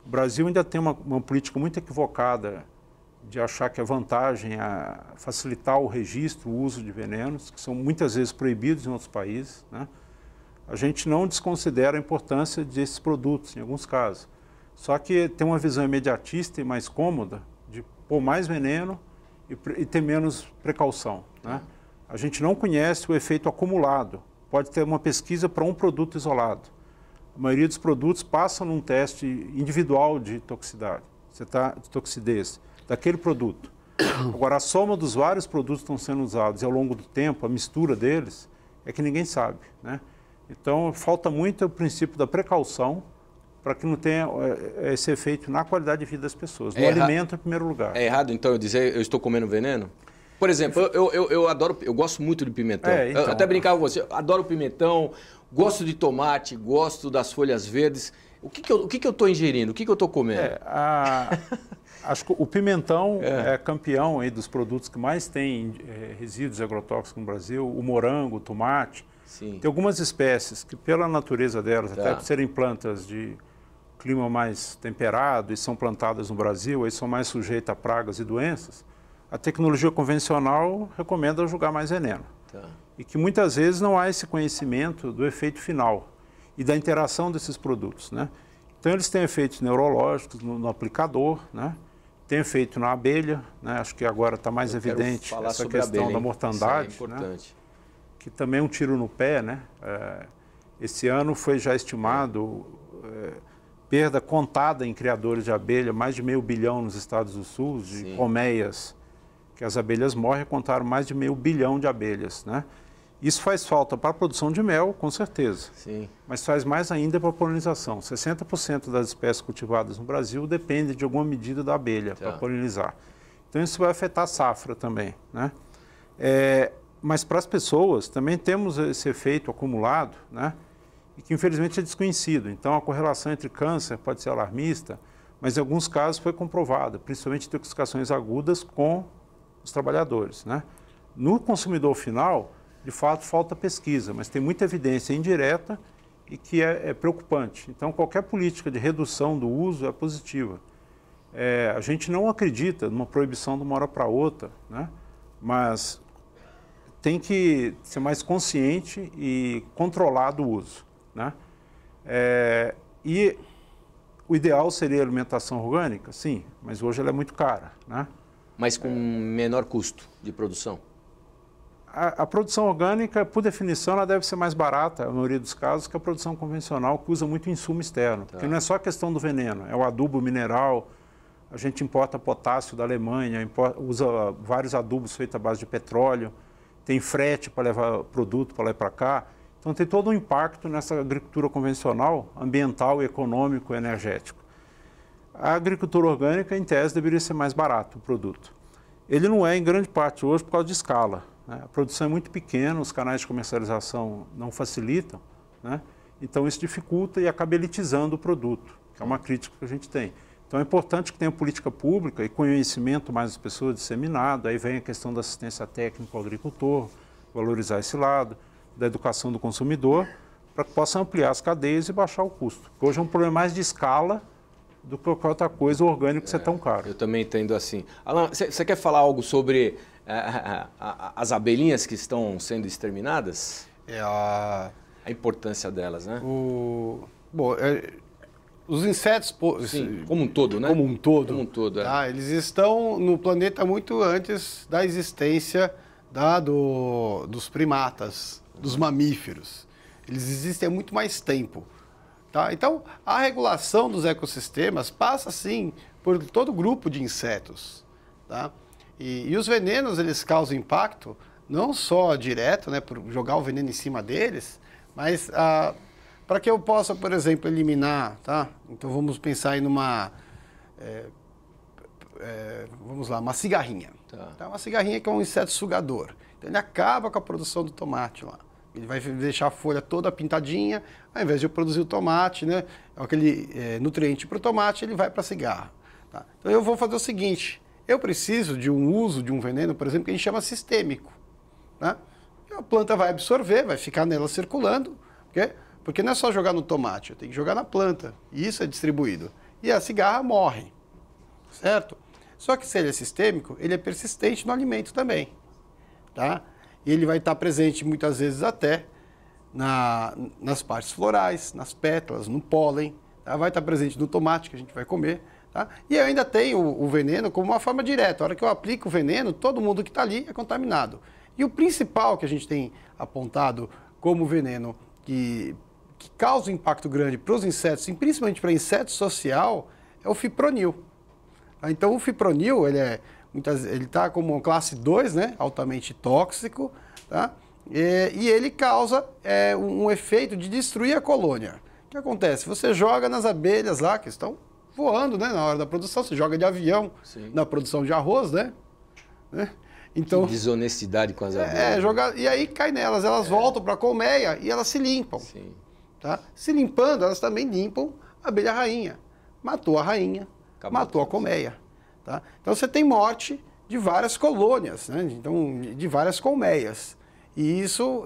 O Brasil ainda tem uma política muito equivocada de achar que a vantagem é facilitar o registro, o uso de venenos, que são muitas vezes proibidos em outros países, né? A gente não desconsidera a importância desses produtos, em alguns casos. Só que tem uma visão imediatista e mais cômoda de pôr mais veneno e ter menos precaução, né? A gente não conhece o efeito acumulado. Pode ter uma pesquisa para um produto isolado. A maioria dos produtos passam num teste individual de toxicidade, de toxidez daquele produto. Agora, a soma dos vários produtos que estão sendo usados e ao longo do tempo, a mistura deles, é que ninguém sabe, né? Então, falta muito o princípio da precaução para que não tenha esse efeito na qualidade de vida das pessoas. No alimento, em primeiro lugar. É errado, então, eu dizer eu estou comendo veneno? Por exemplo, eu gosto muito de pimentão. Então, eu até brincava com você, eu adoro pimentão, gosto de tomate, gosto das folhas verdes. O que eu estou ingerindo? O que eu estou comendo? Acho que o pimentão é campeão aí dos produtos que mais tem resíduos agrotóxicos no Brasil. O morango, o tomate. Sim. Tem algumas espécies que, pela natureza delas, até por serem plantas de clima mais temperado e são plantadas no Brasil, aí são mais sujeitas a pragas e doenças, a tecnologia convencional recomenda jogar mais veneno. E que muitas vezes não há esse conhecimento do efeito final e da interação desses produtos, né? Então eles têm efeitos neurológicos no aplicador, né? Tem efeito na abelha, né? Acho que agora está mais evidente essa questão da mortandade, isso é importante. Né? Que também é um tiro no pé, né? Esse ano foi já estimado perda contada em criadores de abelha, mais de 500 bilhão nos Estados do Sul, de colmeias que as abelhas morrem, contaram mais de 500 bilhão de abelhas, né? Isso faz falta para a produção de mel, com certeza, mas faz mais ainda para a polinização. 60% das espécies cultivadas no Brasil dependem de alguma medida da abelha para polinizar. Então isso vai afetar a safra também, né? Mas para as pessoas também temos esse efeito acumulado, né? E que infelizmente é desconhecido. Então a correlação entre câncer pode ser alarmista, mas em alguns casos foi comprovada, principalmente intoxicações agudas com os trabalhadores, né? No consumidor final, de fato, falta pesquisa, mas tem muita evidência indireta e que é preocupante. Então, qualquer política de redução do uso é positiva. A gente não acredita numa proibição de uma hora para outra, né? Mas tem que ser mais consciente e controlado o uso, né? E o ideal seria a alimentação orgânica, sim, mas hoje ela é muito cara, né? Mas com menor custo de produção? A produção orgânica, por definição, ela deve ser mais barata, na maioria dos casos, que a produção convencional, que usa muito insumo externo. Porque não é só a questão do veneno, é o adubo mineral, a gente importa potássio da Alemanha, usa vários adubos feitos à base de petróleo, tem frete para levar produto para lá e para cá. Então tem todo um impacto nessa agricultura convencional, ambiental, econômico e energético. A agricultura orgânica, em tese, deveria ser mais barato o produto. Ele não é, em grande parte, hoje, por causa de escala. A produção é muito pequena, os canais de comercialização não facilitam, né? Então isso dificulta e acaba elitizando o produto, que é uma crítica que a gente tem. Então é importante que tenha política pública e conhecimento mais das pessoas disseminado, aí vem a questão da assistência técnica ao agricultor, valorizar esse lado, da educação do consumidor, para que possa ampliar as cadeias e baixar o custo. Porque hoje é um problema mais de escala do que qualquer outra coisa, o orgânico ser tão caro. Eu também entendo assim. Alan, você quer falar algo sobre as abelhinhas que estão sendo exterminadas? A importância delas, né? Os insetos... Sim, como um todo, né? Como um todo. Como um todo, eles estão no planeta muito antes da existência dos primatas, dos mamíferos. Eles existem há muito mais tempo. Tá? Então, a regulação dos ecossistemas passa, sim, por todo grupo de insetos. Tá? E os venenos, eles causam impacto, não só direto, né, por jogar o veneno em cima deles, mas para que eu possa, por exemplo, eliminar, tá? Então vamos pensar aí numa, vamos lá, uma cigarrinha. Tá? Uma cigarrinha que é um inseto sugador. Então ele acaba com a produção do tomate lá. Ele vai deixar a folha toda pintadinha, ao invés de eu produzir o tomate, né, aquele nutriente para o tomate, ele vai para a cigarra. Tá? Então eu vou fazer o seguinte, eu preciso de um uso de um veneno, por exemplo, que a gente chama sistêmico. Né? A planta vai absorver, vai ficar nela circulando, porque não é só jogar no tomate, eu tenho que jogar na planta, e isso é distribuído. E a cigarra morre, certo? Só que se ele é sistêmico, ele é persistente no alimento também. Tá? E ele vai estar presente muitas vezes até nas partes florais, nas pétalas, no pólen, tá? Vai estar presente no tomate que a gente vai comer. Tá? E eu ainda tenho o veneno como uma forma direta. A hora que eu aplico o veneno, todo mundo que está ali é contaminado. E o principal que a gente tem apontado como veneno que causa um impacto grande para os insetos, e principalmente para inseto social, é o fipronil. Tá? Então o fipronil, ele está como classe 2, né? Altamente tóxico, tá? E ele causa um efeito de destruir a colônia. que acontece? Você joga nas abelhas lá, que estão voando, né, na hora da produção, você joga de avião na produção de arroz, né? Então, que desonestidade com as abelhas. E aí cai nelas, elas voltam para a colmeia e elas se limpam. Sim. Tá? Se limpando, elas também limpam a abelha rainha. Matou a rainha, matou a colmeia. Tá? Então você tem morte de várias colônias, né? Então, de várias colmeias. E isso,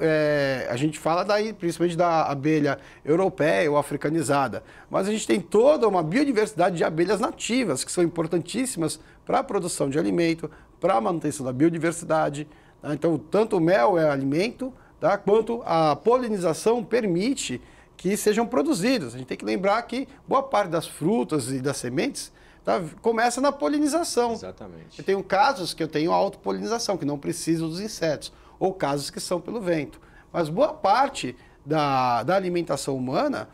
a gente fala daí, principalmente da abelha europeia ou africanizada. Mas a gente tem toda uma biodiversidade de abelhas nativas, que são importantíssimas para a produção de alimento, para a manutenção da biodiversidade. Tá? Então, tanto o mel é alimento, tá? Quanto a polinização permite que sejam produzidos. A gente tem que lembrar que boa parte das frutas e das sementes começa na polinização. Exatamente. Eu tenho casos que eu tenho autopolinização, que não preciso dos insetos, ou casos que são pelo vento. Mas boa parte da alimentação humana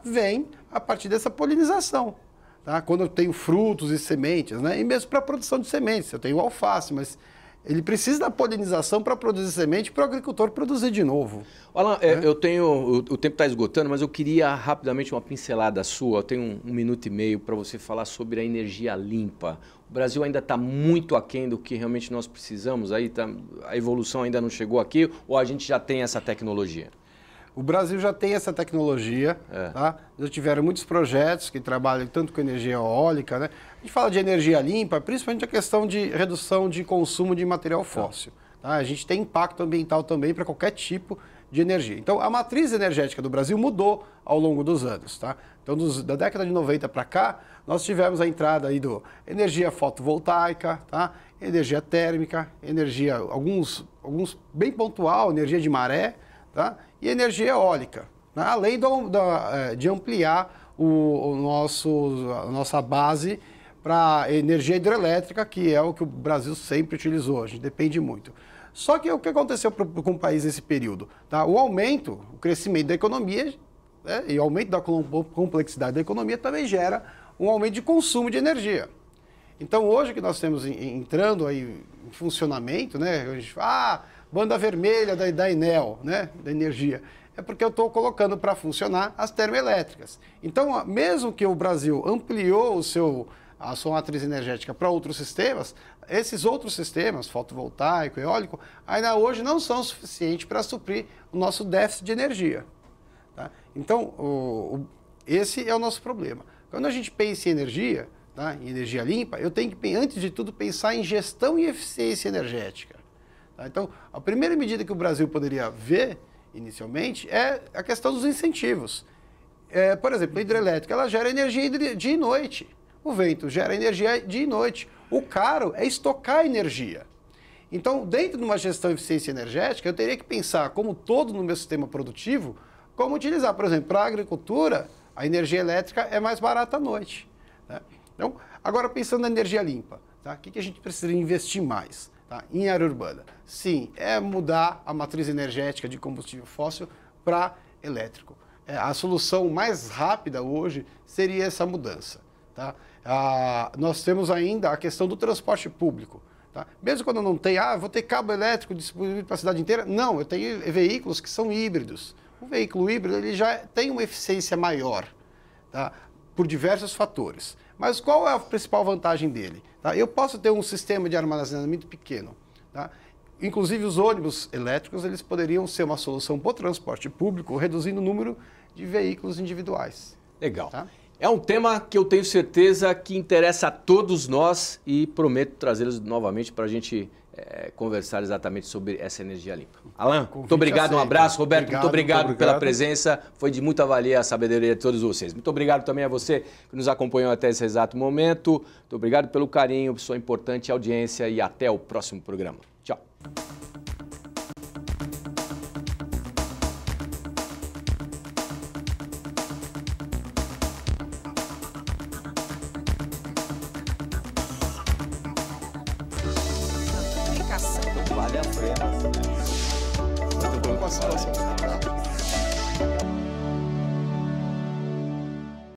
vem a partir dessa polinização. Tá? Quando eu tenho frutos e sementes, né? E mesmo para a produção de sementes, eu tenho alface, mas ele precisa da polinização para produzir semente para o agricultor produzir de novo. Alan, eu tenho, o tempo está esgotando, mas eu queria rapidamente uma pincelada sua. Eu tenho 1 minuto e meio para você falar sobre a energia limpa. O Brasil ainda está muito aquém do que realmente nós precisamos. A evolução ainda não chegou aqui ou a gente já tem essa tecnologia? O Brasil já tem essa tecnologia, tá? Já tiveram muitos projetos que trabalham tanto com energia eólica, né? A gente fala de energia limpa, principalmente a questão de redução de consumo de material fóssil. Tá? A gente tem impacto ambiental também para qualquer tipo de energia. Então, a matriz energética do Brasil mudou ao longo dos anos. Tá? Então, da década de 90 para cá, nós tivemos a entrada aí do energia fotovoltaica, tá? Energia térmica, energia, alguns bem pontual, energia de maré, tá? E energia eólica, né? Além de ampliar a nossa base para energia hidrelétrica, que é o que o Brasil sempre utilizou, a gente depende muito. Só que o que aconteceu com o país nesse período? Tá? O crescimento da economia, né? E o aumento da complexidade da economia também gera um aumento de consumo de energia. Então hoje que nós temos entrando aí em funcionamento, né? A gente fala, banda vermelha da Enel, né? Da energia. É porque eu estou colocando para funcionar as termoelétricas. Então, mesmo que o Brasil ampliou a sua matriz energética para outros sistemas, esses outros sistemas, fotovoltaico, eólico, ainda hoje não são suficientes para suprir o nosso déficit de energia. Tá? Então, esse é o nosso problema. Quando a gente pensa em energia, tá? Em energia limpa, eu tenho que, antes de tudo, pensar em gestão e eficiência energética. Tá? Então, a primeira medida que o Brasil poderia ver, inicialmente, é a questão dos incentivos. Por exemplo, a hidrelétrica, ela gera energia dia e noite. O vento gera energia dia e noite. O caro é estocar energia. Então, dentro de uma gestão de eficiência energética, eu teria que pensar, como todo no meu sistema produtivo, como utilizar, por exemplo, para a agricultura, a energia elétrica é mais barata à noite. Né? Então, agora pensando na energia limpa, tá? O que a gente precisa investir mais? Tá? Em área urbana. Sim, é mudar a matriz energética de combustível fóssil para elétrico. A solução mais rápida hoje seria essa mudança. Tá? Nós temos ainda a questão do transporte público. Tá? Mesmo quando não tem, vou ter cabo elétrico distribuído para a cidade inteira. Não, eu tenho veículos que são híbridos. O veículo híbrido ele já tem uma eficiência maior, tá? Por diversos fatores. Mas qual é a principal vantagem dele? Tá? Eu posso ter um sistema de armazenamento pequeno. Tá? Inclusive, os ônibus elétricos eles poderiam ser uma solução para o transporte público, reduzindo o número de veículos individuais. Legal. Tá? É um tema que eu tenho certeza que interessa a todos nós e prometo trazê-los novamente para a gente conversar exatamente sobre essa energia limpa. Alan, muito obrigado, um abraço. Roberto, muito obrigado pela presença. Foi de muita valia a sabedoria de todos vocês. Muito obrigado também a você que nos acompanhou até esse exato momento. Muito obrigado pelo carinho, sua importante audiência e até o próximo programa. Tchau. Vale a pena.